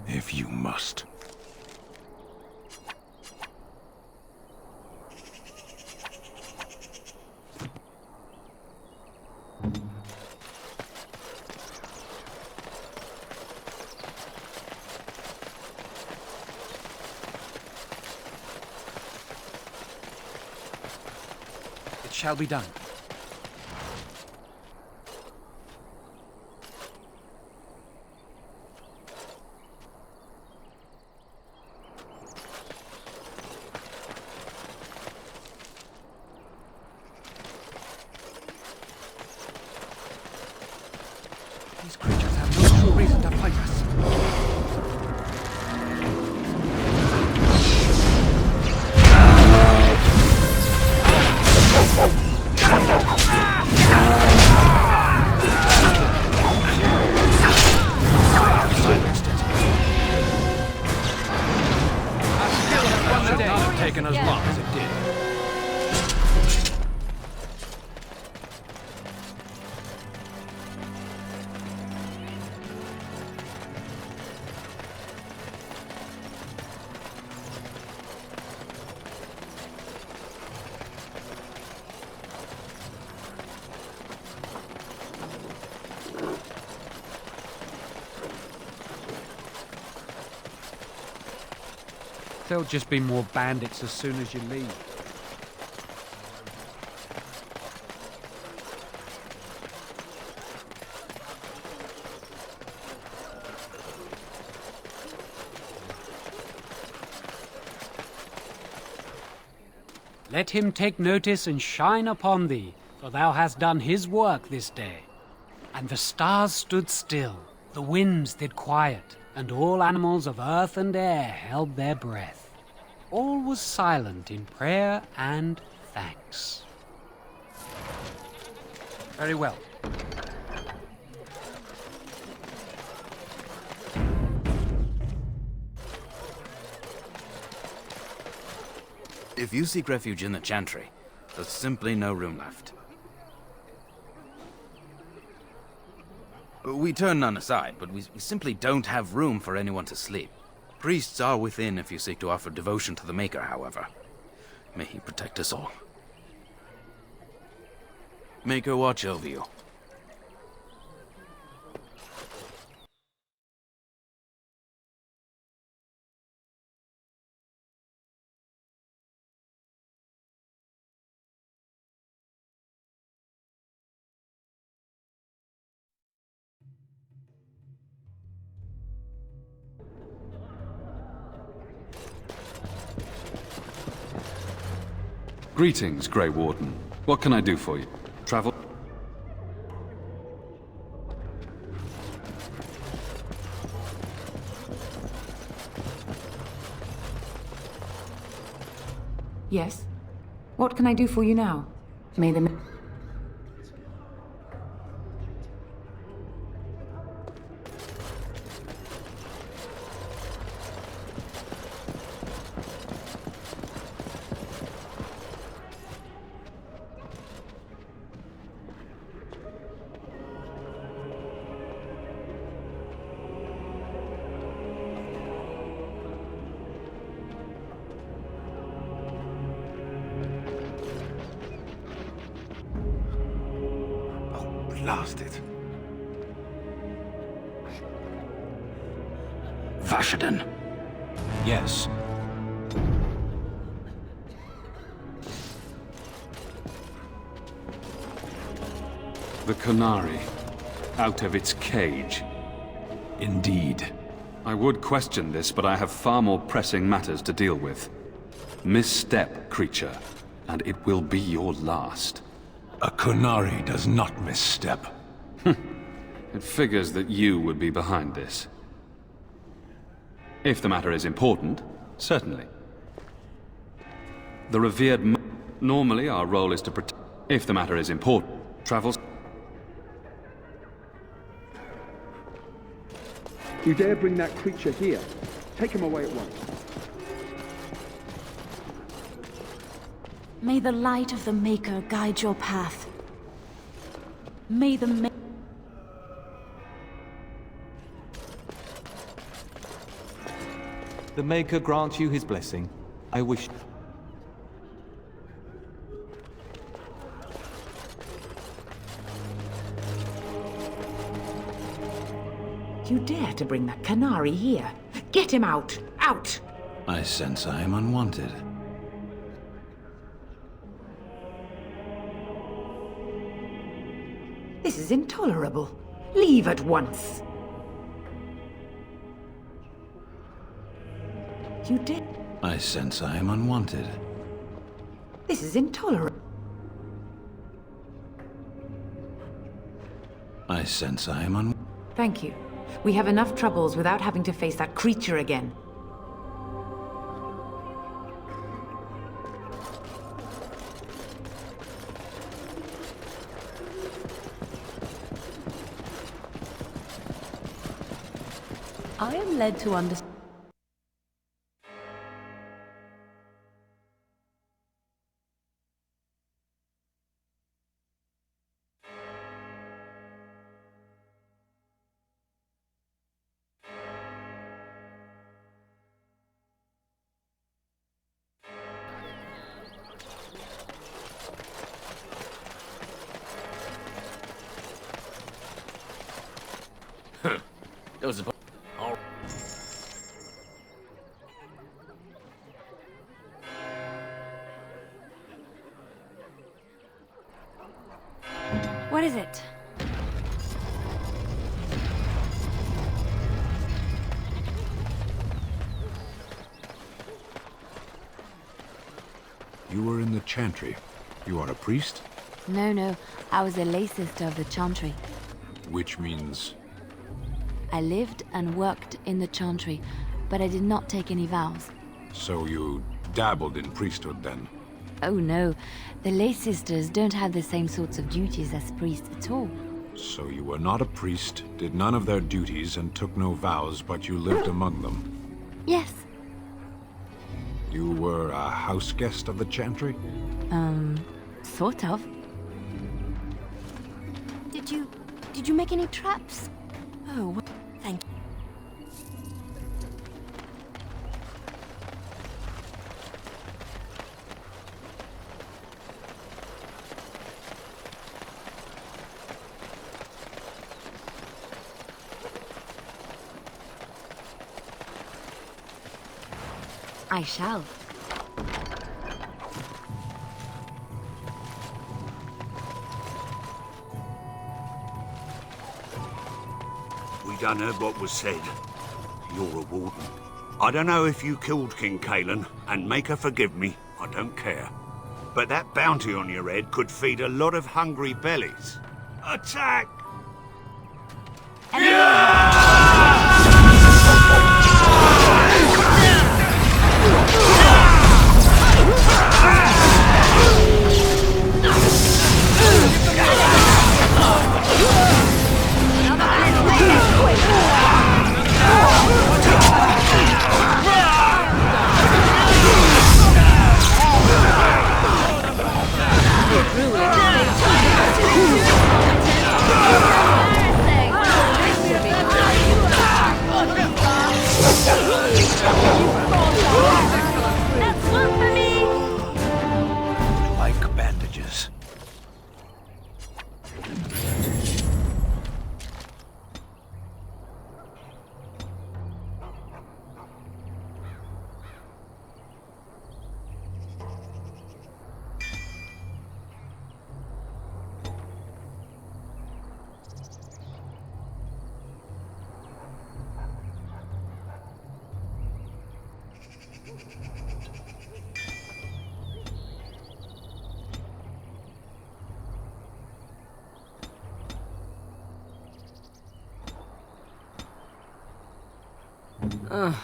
If you must. It shall be done. These creatures have no true reason to fight us. Taken as long as it did. There'll just be more bandits as soon as you leave. Let him take notice and shine upon thee, for thou hast done his work this day. And the stars stood still, the winds did quiet, and all animals of earth and air held their breath. All was silent in prayer and thanks. Very well. If you seek refuge in the Chantry, there's simply no room left. We turn none aside, but we simply don't have room for anyone to sleep. Priests are within if you seek to offer devotion to the Maker, however. May he protect us all. Maker watch over you. Greetings, Grey Warden. What can I do for you? Travel? Yes? What can I do for you now? May the... blasted. Vashaden. Yes. The Canary. Out of its cage. Indeed. I would question this, but I have far more pressing matters to deal with. Misstep, creature, and it will be your last. A Kunari does not misstep. It figures that you would be behind this. If the matter is important, certainly. The revered normally our role is to protect. If the matter is important, travels. You dare bring that creature here? Take him away at once. May the light of the Maker guide your path. May the The Maker grant you his blessing. I wish... You dare to bring that Canary here? Get him out! Out! I sense I am unwanted. This is intolerable. Leave at once. You did. I sense I am unwanted. This is intolerable. I sense I am unwanted. Thank you. We have enough troubles without having to face that creature again. I am led to understand. Those are... All... What is it? You were in the Chantry. You are a priest? No. I was a lay sister of the Chantry. Which means... I lived and worked in the Chantry, but I did not take any vows. So you dabbled in priesthood then? Oh no, the lay sisters don't have the same sorts of duties as priests at all. So you were not a priest, did none of their duties, and took no vows, but you lived among them? Yes. You were a house guest of the Chantry? Sort of. Did you make any traps? Oh, thank you. I shall. We done heard what was said. You're a warden. I don't know if you killed King Kalen, and make her forgive me, I don't care. But that bounty on your head could feed a lot of hungry bellies. Attack! Like bandages. Ugh.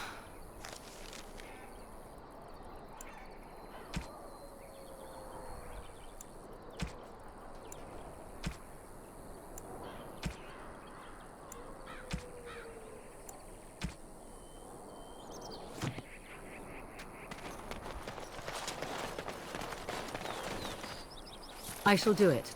I shall do it.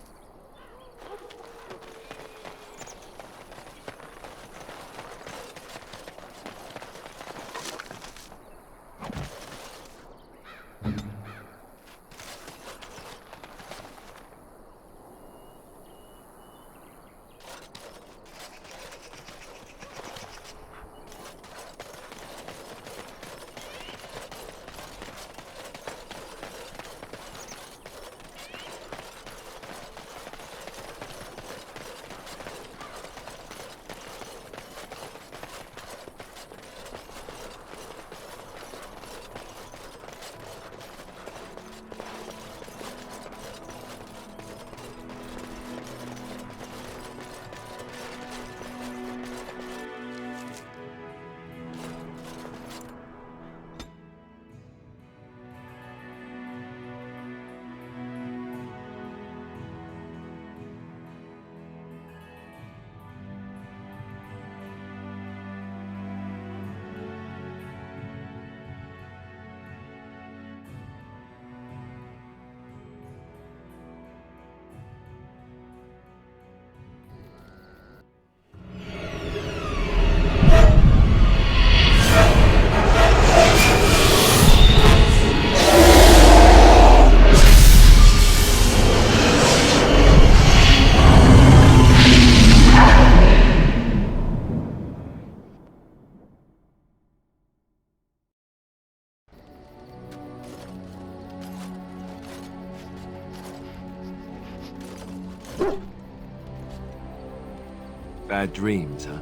Bad dreams, huh?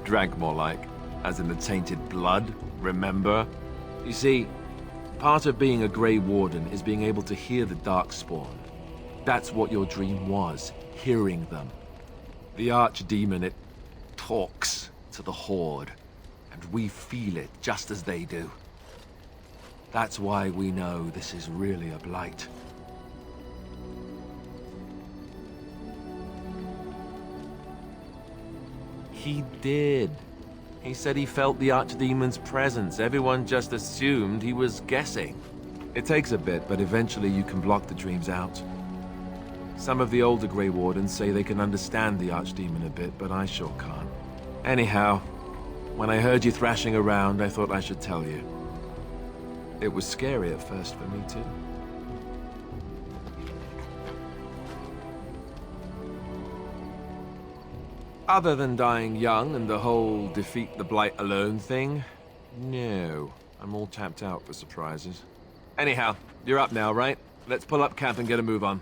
Drag more like, as in the tainted blood, remember? You see, part of being a Grey Warden is being able to hear the Darkspawn. That's what your dream was, hearing them. The Archdemon, it talks to the Horde, and we feel it just as they do. That's why we know this is really a blight. He did. He said he felt the Archdemon's presence. Everyone just assumed he was guessing. It takes a bit, but eventually you can block the dreams out. Some of the older Grey Wardens say they can understand the Archdemon a bit, but I sure can't. Anyhow, when I heard you thrashing around, I thought I should tell you. It was scary at first for me, too. Other than dying young and the whole defeat the Blight alone thing, no. I'm all tapped out for surprises. Anyhow, you're up now, right? Let's pull up camp and get a move on.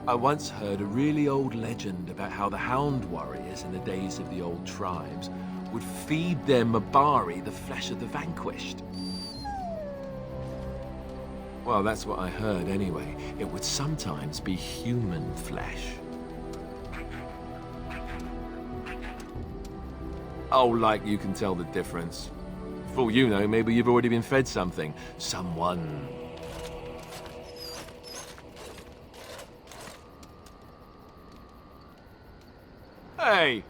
I once heard a really old legend about how the Hound Warriors in the days of the old tribes would feed their Mabari the flesh of the vanquished. Well, that's what I heard anyway. It would sometimes be human flesh. Oh, like you can tell the difference. For all you know, maybe you've already been fed something. Someone. Hey!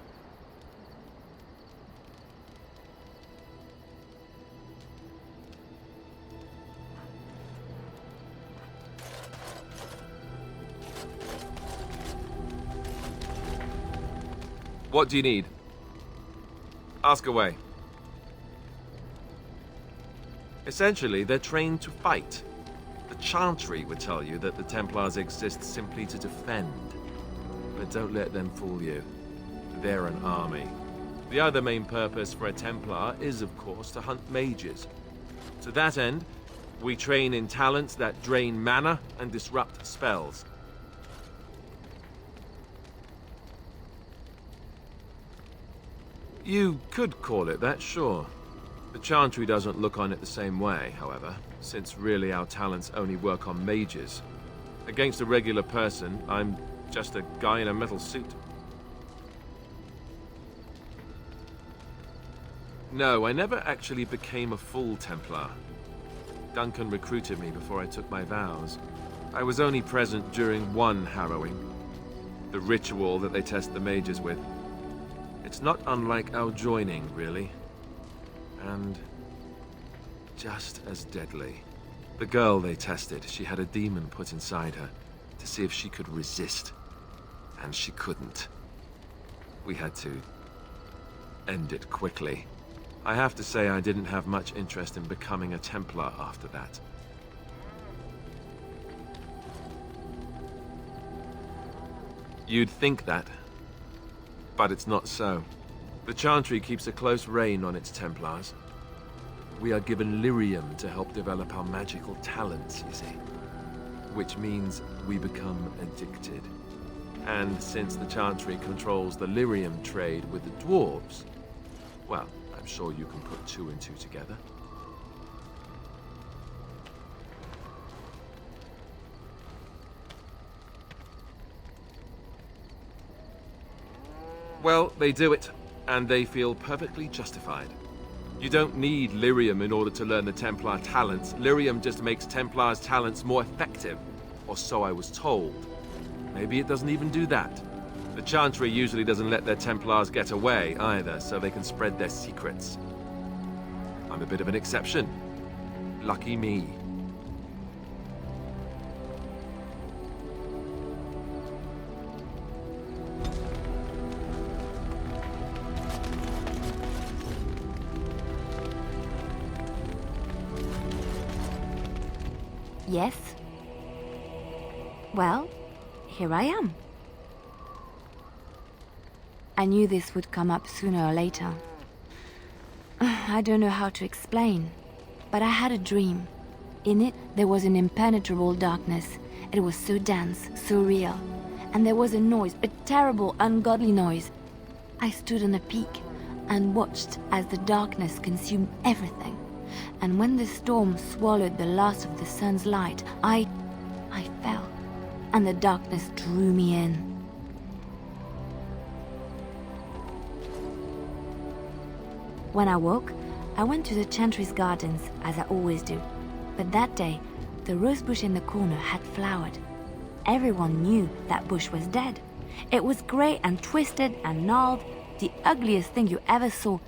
What do you need? Ask away. Essentially, they're trained to fight. The Chantry would tell you that the Templars exist simply to defend. But don't let them fool you. They're an army. The other main purpose for a Templar is, of course, to hunt mages. To that end, we train in talents that drain mana and disrupt spells. You could call it that, sure. The Chantry doesn't look on it the same way, however, since really our talents only work on mages. Against a regular person, I'm just a guy in a metal suit. No, I never actually became a full Templar. Duncan recruited me before I took my vows. I was only present during one harrowing. The ritual that they test the mages with. It's not unlike our joining, really. And just as deadly. The girl they tested, she had a demon put inside her to see if she could resist. And she couldn't. We had to end it quickly. I have to say I didn't have much interest in becoming a Templar after that. You'd think that, but it's not so. The Chantry keeps a close rein on its Templars. We are given lyrium to help develop our magical talents, you see. Which means we become addicted. And since the Chantry controls the lyrium trade with the dwarves, well, I'm sure you can put two and two together. Well, they do it, and they feel perfectly justified. You don't need lyrium in order to learn the Templar talents. Lyrium just makes Templar's talents more effective, or so I was told. Maybe it doesn't even do that. The Chantry usually doesn't let their Templars get away either, so they can spread their secrets. I'm a bit of an exception. Lucky me. Yes? Well, here I am. I knew this would come up sooner or later. I don't know how to explain, but I had a dream. In it, there was an impenetrable darkness. It was so dense, so real. And there was a noise, a terrible, ungodly noise. I stood on a peak and watched as the darkness consumed everything. And when the storm swallowed the last of the sun's light, I fell, and the darkness drew me in. When I woke, I went to the Chantry's gardens, as I always do. But that day, the rose bush in the corner had flowered. Everyone knew that bush was dead. It was grey and twisted and gnarled, the ugliest thing you ever saw.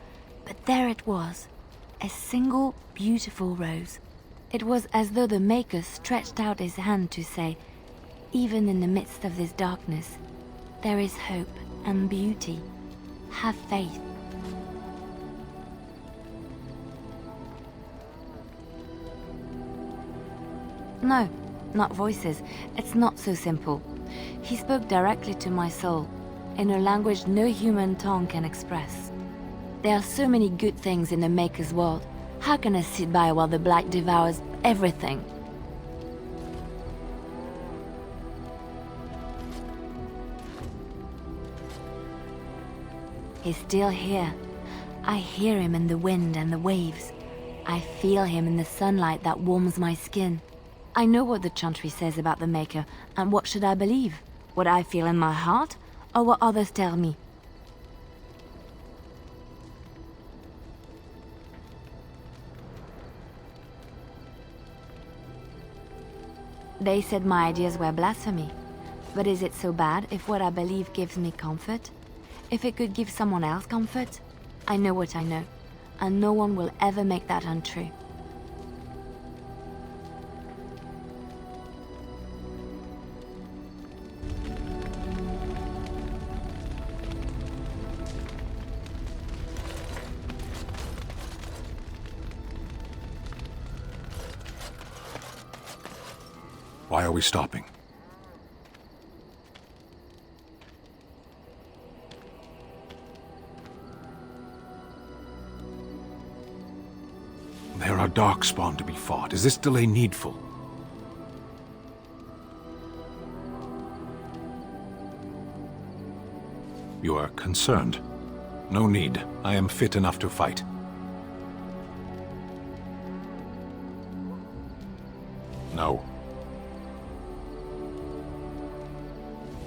But there it was, a single beautiful rose. It was as though the Maker stretched out his hand to say, even in the midst of this darkness, there is hope and beauty. Have faith. No, not voices. It's not so simple. He spoke directly to my soul, in a language no human tongue can express. There are so many good things in the Maker's world. How can I sit by while the Blight devours everything? He's still here. I hear him in the wind and the waves. I feel him in the sunlight that warms my skin. I know what the Chantry says about the Maker, and what should I believe? What I feel in my heart, or what others tell me? They said my ideas were blasphemy. But is it so bad if what I believe gives me comfort? If it could give someone else comfort? I know what I know, and no one will ever make that untrue. Why are we stopping? There are Darkspawn to be fought. Is this delay needful? You are concerned. No need. I am fit enough to fight. No.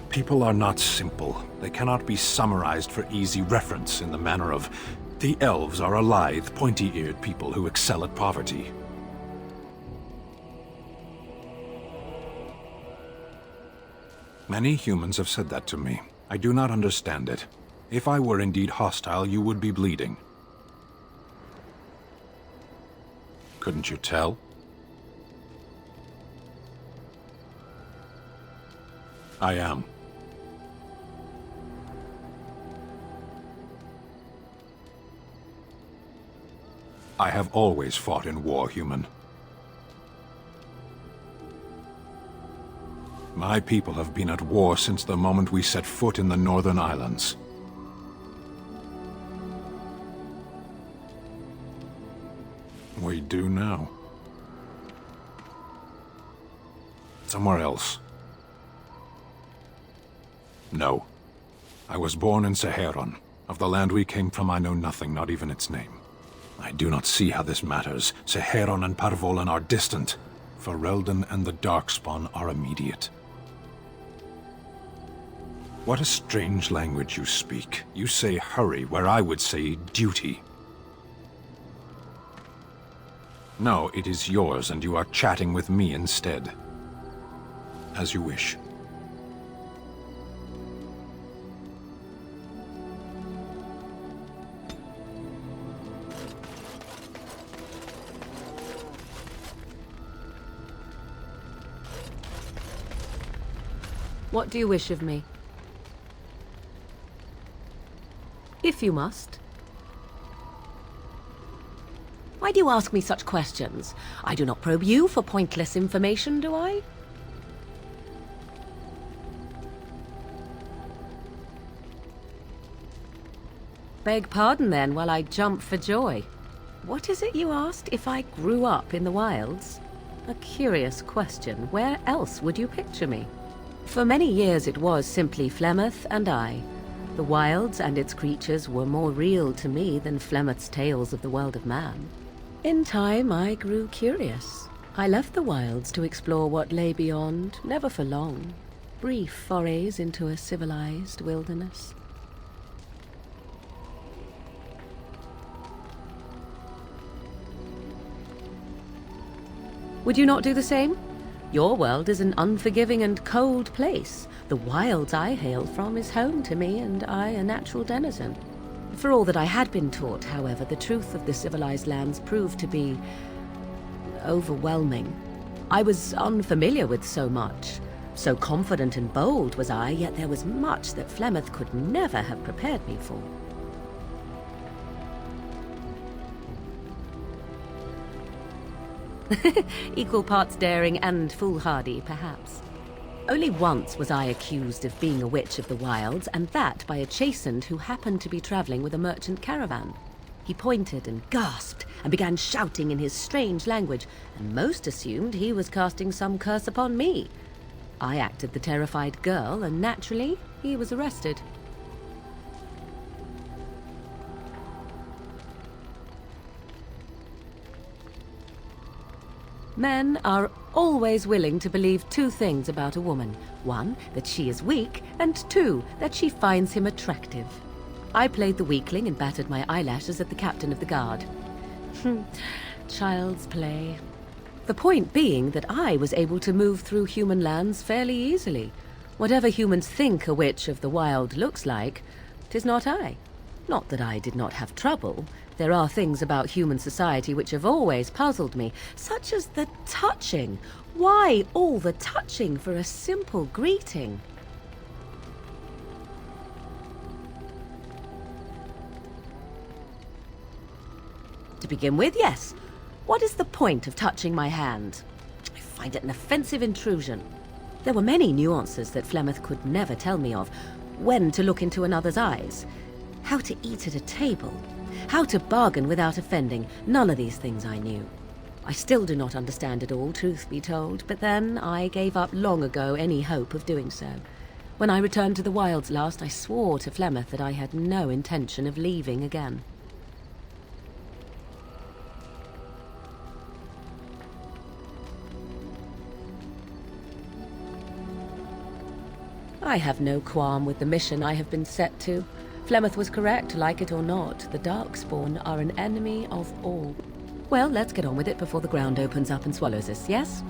People are not simple. They cannot be summarized for easy reference in the manner of, the elves are a lithe, pointy-eared people who excel at poverty. Many humans have said that to me. I do not understand it. If I were indeed hostile, you would be bleeding. Couldn't you tell? I am. I have always fought in war, human. My people have been at war since the moment we set foot in the Northern Islands. We do now. Somewhere else. No. I was born in Seheron. Of the land we came from, I know nothing, not even its name. I do not see how this matters. Seheron and Parvolan are distant. Ferelden and the Darkspawn are immediate. What a strange language you speak. You say hurry, where I would say duty. No, it is yours, and you are chatting with me instead. As you wish. What do you wish of me? If you must. Why do you ask me such questions? I do not probe you for pointless information, do I? Beg pardon then, while I jump for joy. What is it you asked? If I grew up in the wilds? A curious question. Where else would you picture me? For many years it was simply Flemeth and I. The wilds and its creatures were more real to me than Flemeth's tales of the world of man. In time I grew curious. I left the wilds to explore what lay beyond, never for long. Brief forays into a civilized wilderness. Would you not do the same? Your world is an unforgiving and cold place. The wilds I hail from is home to me, and I a natural denizen. For all that I had been taught, however, the truth of the civilized lands proved to be overwhelming. I was unfamiliar with so much. So confident and bold was I, yet there was much that Flemeth could never have prepared me for. Equal parts daring and foolhardy, perhaps. Only once was I accused of being a witch of the wilds, and that by a chastened who happened to be traveling with a merchant caravan. He pointed and gasped, and began shouting in his strange language, and most assumed he was casting some curse upon me. I acted the terrified girl, and naturally, he was arrested. Men are always willing to believe two things about a woman. One, that she is weak, and two, that she finds him attractive. I played the weakling and battered my eyelashes at the captain of the guard. Child's play. The point being that I was able to move through human lands fairly easily. Whatever humans think a witch of the wild looks like, 'tis not I. Not that I did not have trouble. There are things about human society which have always puzzled me, such as the touching. Why all the touching for a simple greeting? To begin with, yes. What is the point of touching my hand? I find it an offensive intrusion. There were many nuances that Flemeth could never tell me of. When to look into another's eyes. How to eat at a table. How to bargain without offending. None of these things I knew. I still do not understand it all, truth be told, but then I gave up long ago any hope of doing so. When I returned to the wilds last, I swore to Flemeth that I had no intention of leaving again. I have no qualm with the mission I have been set to. Flemeth was correct, like it or not. The Darkspawn are an enemy of all. Well, let's get on with it before the ground opens up and swallows us, yes?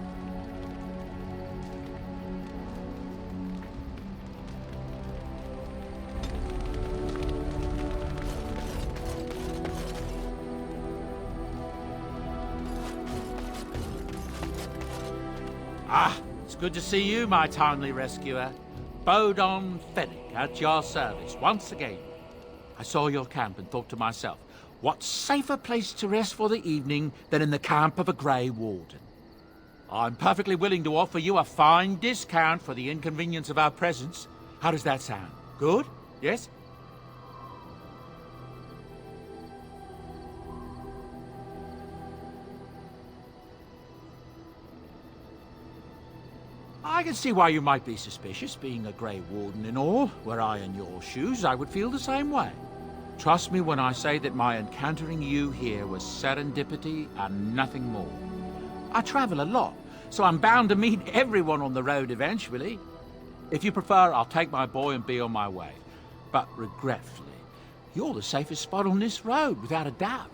Ah, it's good to see you, my timely rescuer. Bodon Fennick at your service once again. I saw your camp and thought to myself, what safer place to rest for the evening than in the camp of a Grey Warden? I'm perfectly willing to offer you a fine discount for the inconvenience of our presence. How does that sound? Good? Yes? I can see why you might be suspicious, being a Grey Warden and all. Were I in your shoes, I would feel the same way. Trust me when I say that my encountering you here was serendipity and nothing more. I travel a lot, so I'm bound to meet everyone on the road eventually. If you prefer, I'll take my boy and be on my way. But regretfully, you're the safest spot on this road, without a doubt.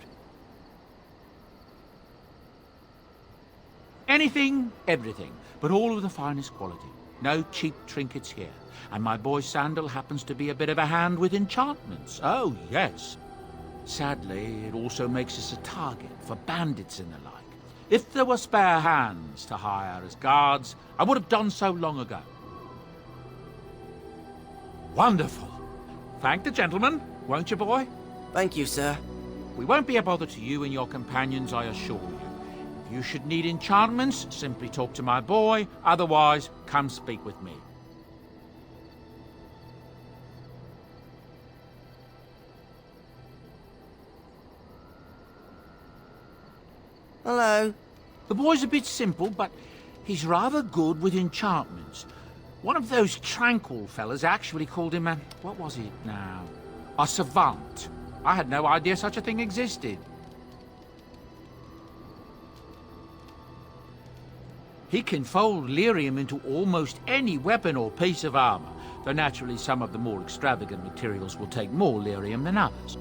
Anything, everything, but all of the finest quality. No cheap trinkets here. And my boy Sandal happens to be a bit of a hand with enchantments. Oh, yes. Sadly, it also makes us a target for bandits and the like. If there were spare hands to hire as guards, I would have done so long ago. Wonderful. Thank the gentleman, won't you, boy? Thank you, sir. We won't be a bother to you and your companions, I assure you. If you should need enchantments, simply talk to my boy. Otherwise, come speak with me. Hello. The boy's a bit simple, but he's rather good with enchantments. One of those tranquil fellas actually called him a... what was it now? A savant. I had no idea such a thing existed. He can fold lyrium into almost any weapon or piece of armor, though naturally some of the more extravagant materials will take more lyrium than others.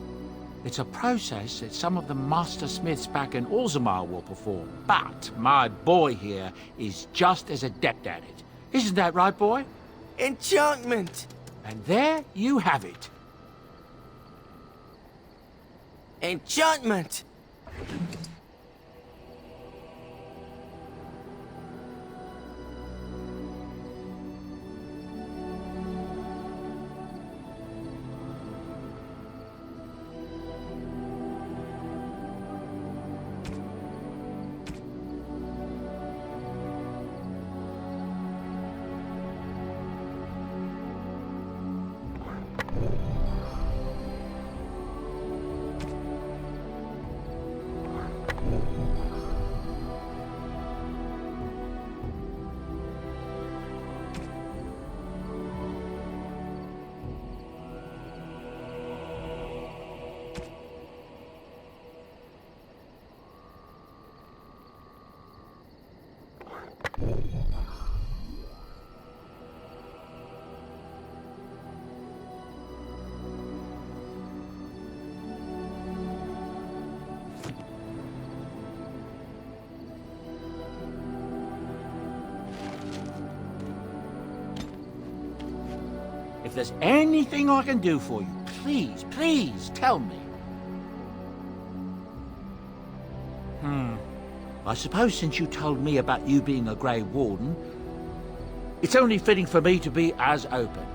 It's a process that some of the master smiths back in Orzammar will perform, but my boy here is just as adept at it. Isn't that right, boy? Enchantment! And there you have it. Enchantment! If there's anything I can do for you, please, please tell me. I suppose since you told me about you being a Grey Warden, it's only fitting for me to be as open.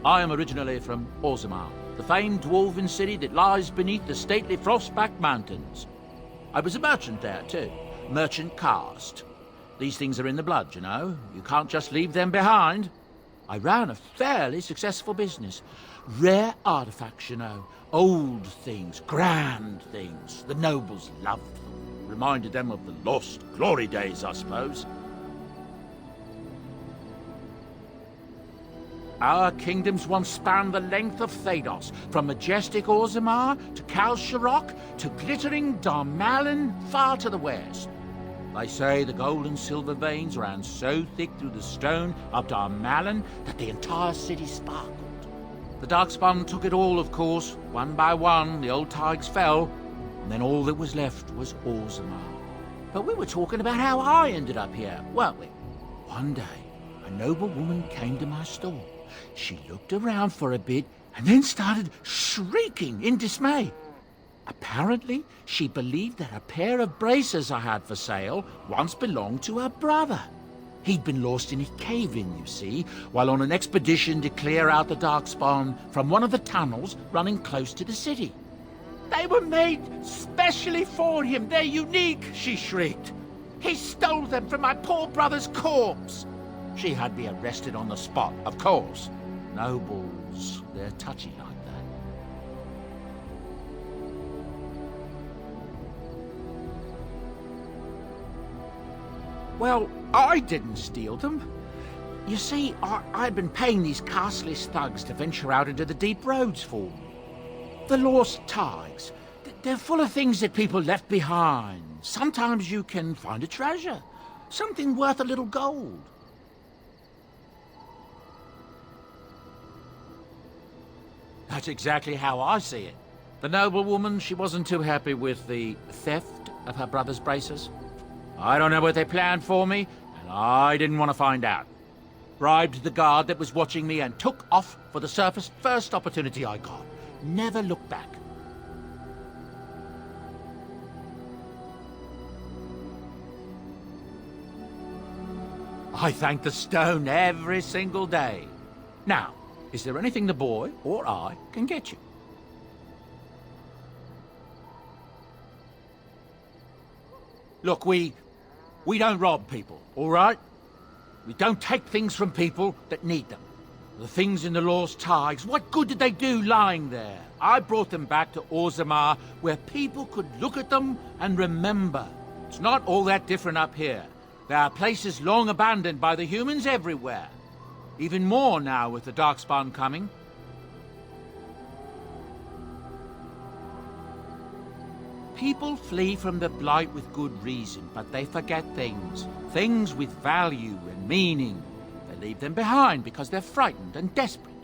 I am originally from Orzammar, the famed dwarven city that lies beneath the stately Frostback Mountains. I was a merchant there too, merchant caste. These things are in the blood, you know. You can't just leave them behind. I ran a fairly successful business. Rare artifacts, you know. Old things, grand things. The nobles loved them. Reminded them of the lost glory days, I suppose. Our kingdoms once spanned the length of Thados, from majestic Orzammar to Kal Sharok to glittering Darmalin far to the west. They say the gold and silver veins ran so thick through the stone of Darmalin that the entire city sparkled. The Darkspawn took it all, of course. One by one, the old Tigers fell, and then all that was left was Orzammar. But we were talking about how I ended up here, weren't we? One day, a noble woman came to my store. She looked around for a bit and then started shrieking in dismay. Apparently, she believed that a pair of bracers I had for sale once belonged to her brother. He'd been lost in a cave-in, you see, while on an expedition to clear out the Darkspawn from one of the tunnels running close to the city. They were made specially for him. They're unique, she shrieked. He stole them from my poor brother's corpse. She had me arrested on the spot, of course. Nobles, they're touchy like that. Well, I didn't steal them. You see, I'd been paying these castless thugs to venture out into the deep roads for me. The lost tigers, they're full of things that people left behind. Sometimes you can find a treasure, something worth a little gold. That's exactly how I see it. The noblewoman, she wasn't too happy with the theft of her brother's bracers. I don't know what they planned for me, and I didn't want to find out. Bribed the guard that was watching me and took off for the surface first opportunity I got. Never looked back. I thank the stone every single day. Now, is there anything the boy or I can get you? Look, we don't rob people, all right? We don't take things from people that need them. The things in the Lost Tigers, what good did they do lying there? I brought them back to Orzammar, where people could look at them and remember. It's not all that different up here. There are places long abandoned by the humans everywhere. Even more now with the Darkspawn coming. People flee from the Blight with good reason, but they forget things. Things with value and meaning. They leave them behind because they're frightened and desperate.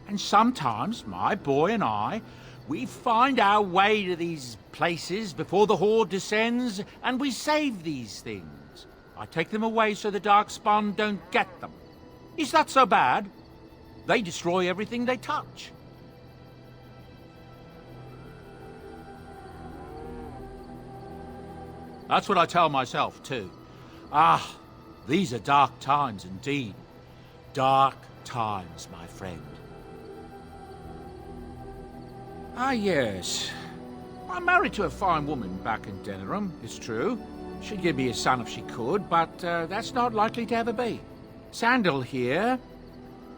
And sometimes, my boy and I, we find our way to these places before the Horde descends, and we save these things. I take them away so the Darkspawn don't get them. Is that so bad? They destroy everything they touch. That's what I tell myself, too. Ah, these are dark times indeed. Dark times, my friend. Ah, yes. I'm married to a fine woman back in Denerim, it's true. She'd give me a son if she could, but that's not likely to ever be. Sandal here,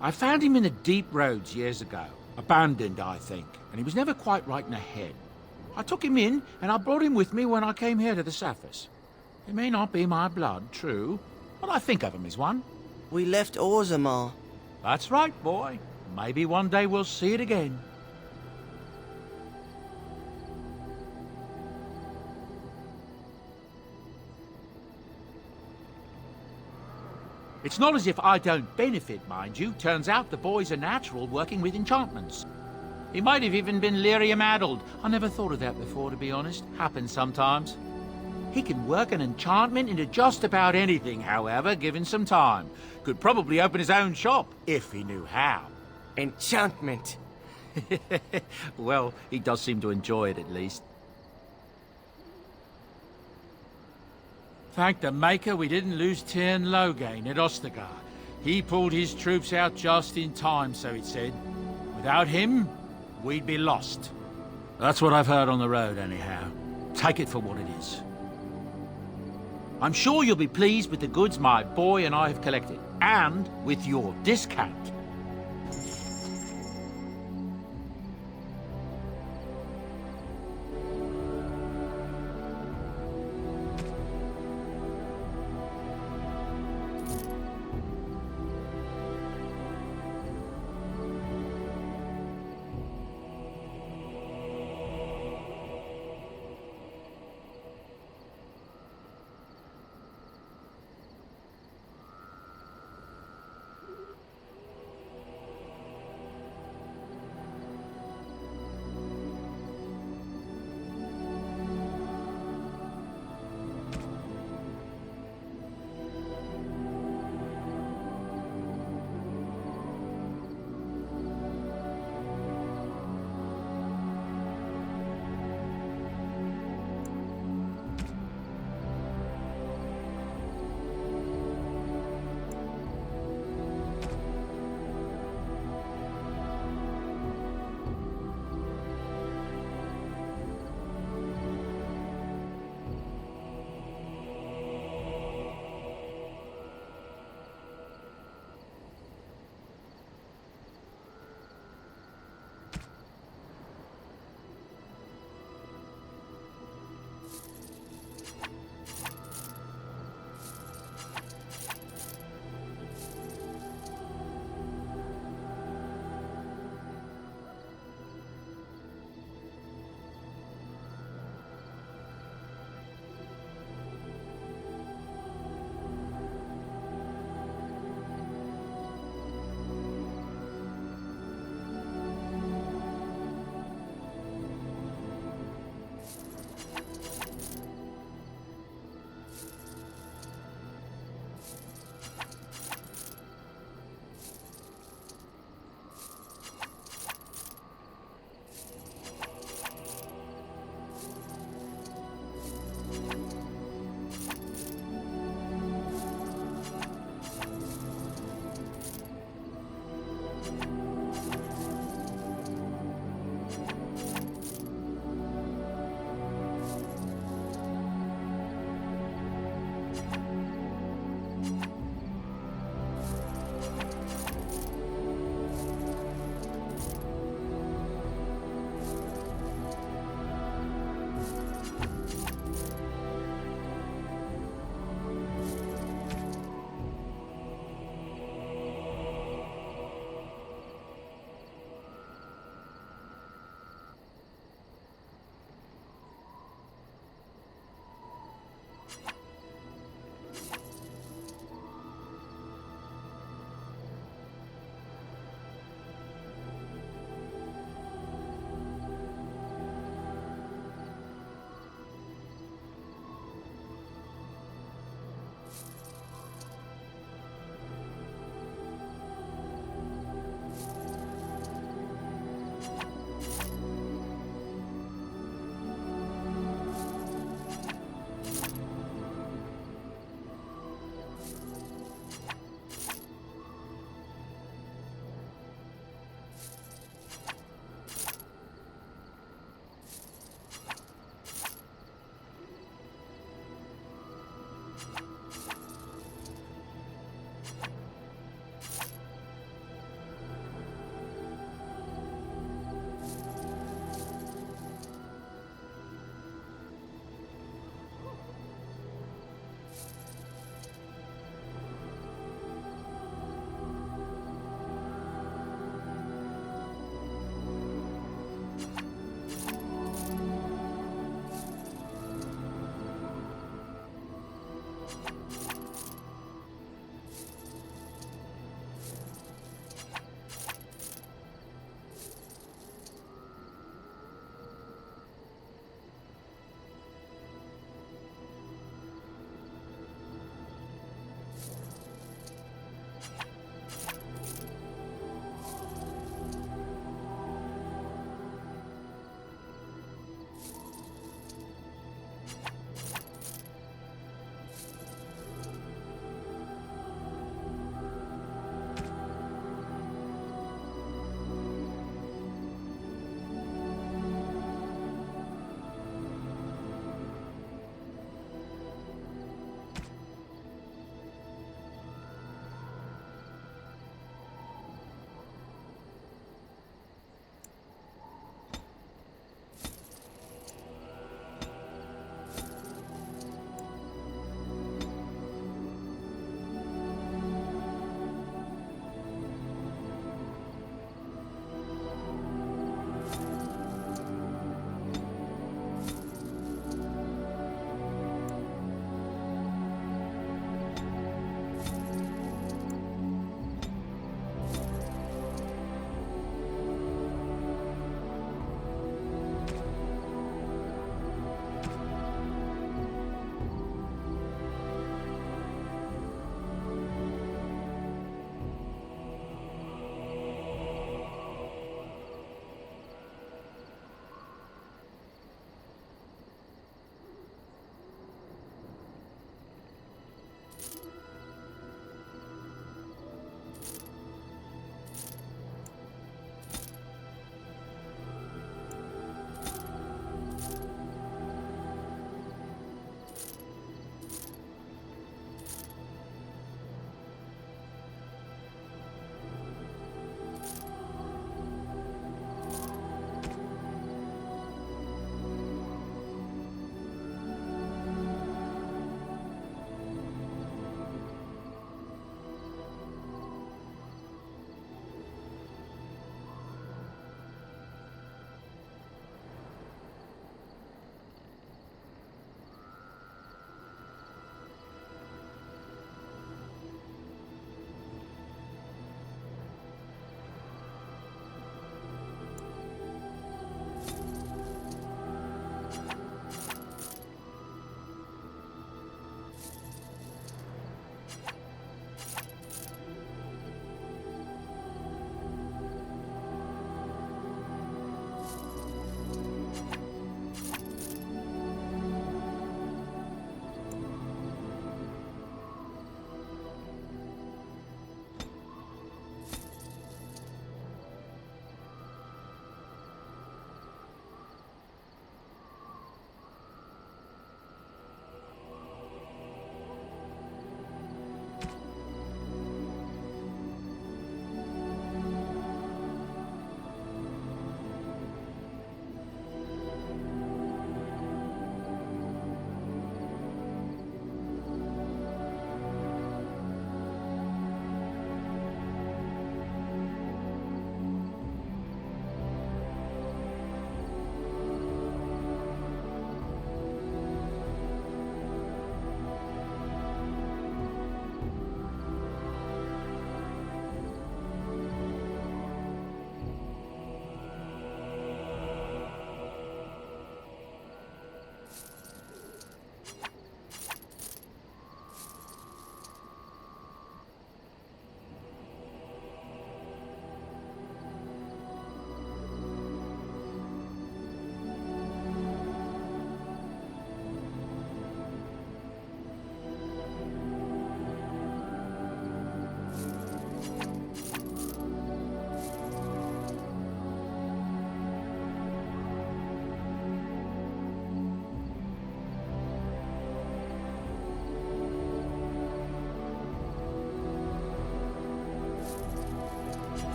I found him in the deep roads years ago. Abandoned, I think, and he was never quite right in the head. I took him in, and I brought him with me when I came here to the surface. He may not be my blood, true, but I think of him as one. We left Orzammar. That's right, boy. Maybe one day we'll see it again. It's not as if I don't benefit, mind you. Turns out the boy's a natural working with enchantments. He might have even been lyrium-addled. I never thought of that before, to be honest. Happens sometimes. He can work an enchantment into just about anything, however, given some time. Could probably open his own shop, if he knew how. Enchantment. Well, he does seem to enjoy it, at least. Thank the Maker we didn't lose Tyrn Loghain at Ostagar. He pulled his troops out just in time, so it said. Without him, we'd be lost. That's what I've heard on the road, anyhow. Take it for what it is. I'm sure you'll be pleased with the goods my boy and I have collected, and with your discount.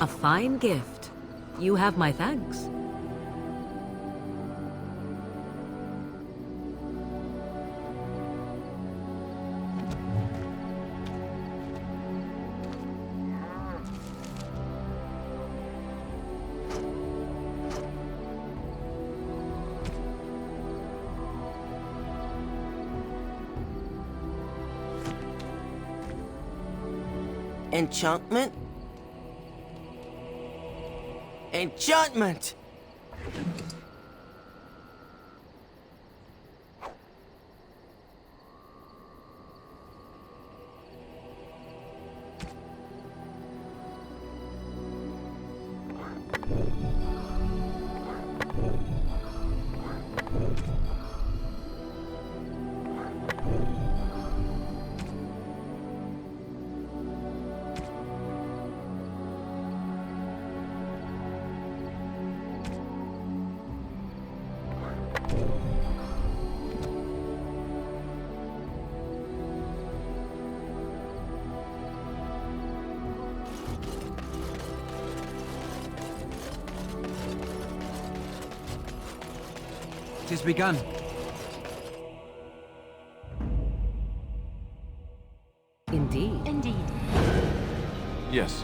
A fine gift. You have my thanks. Enchantment? Enchantment! It has begun. Indeed. Indeed. Yes.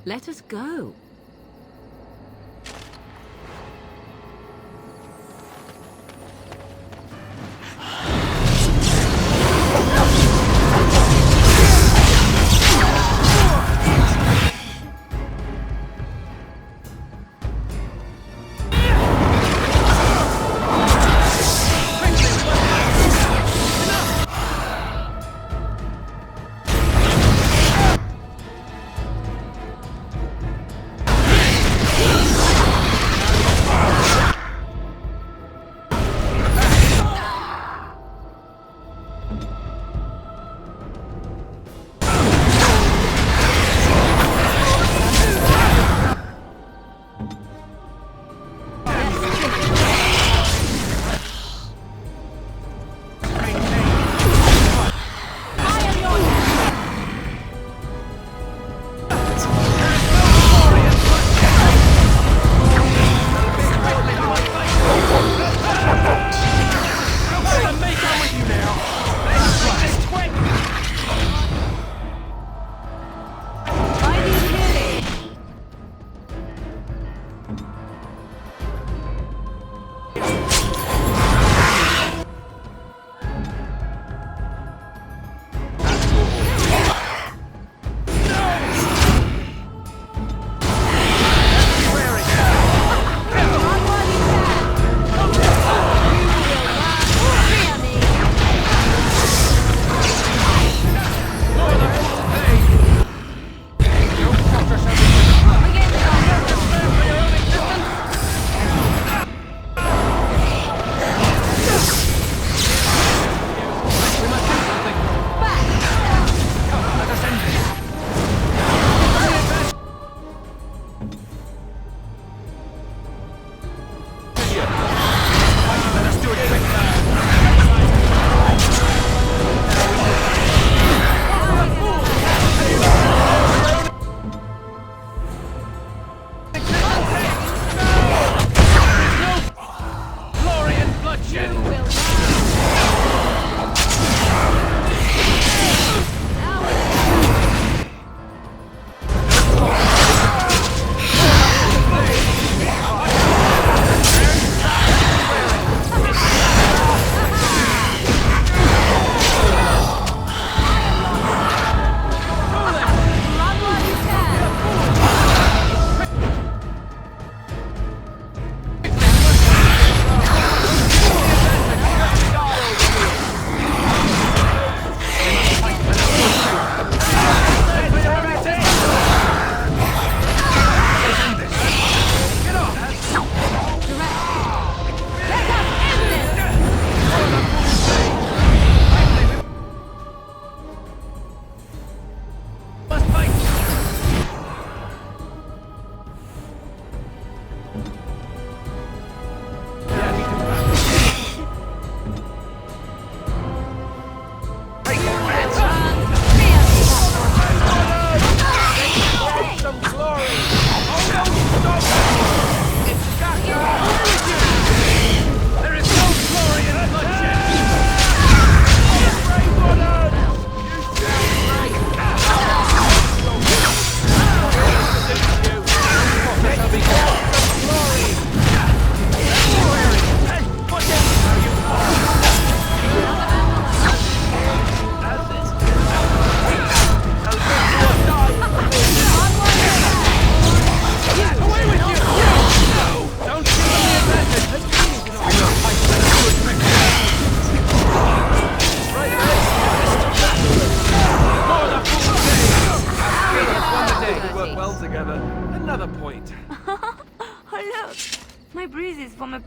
Let us go.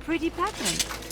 pretty pattern.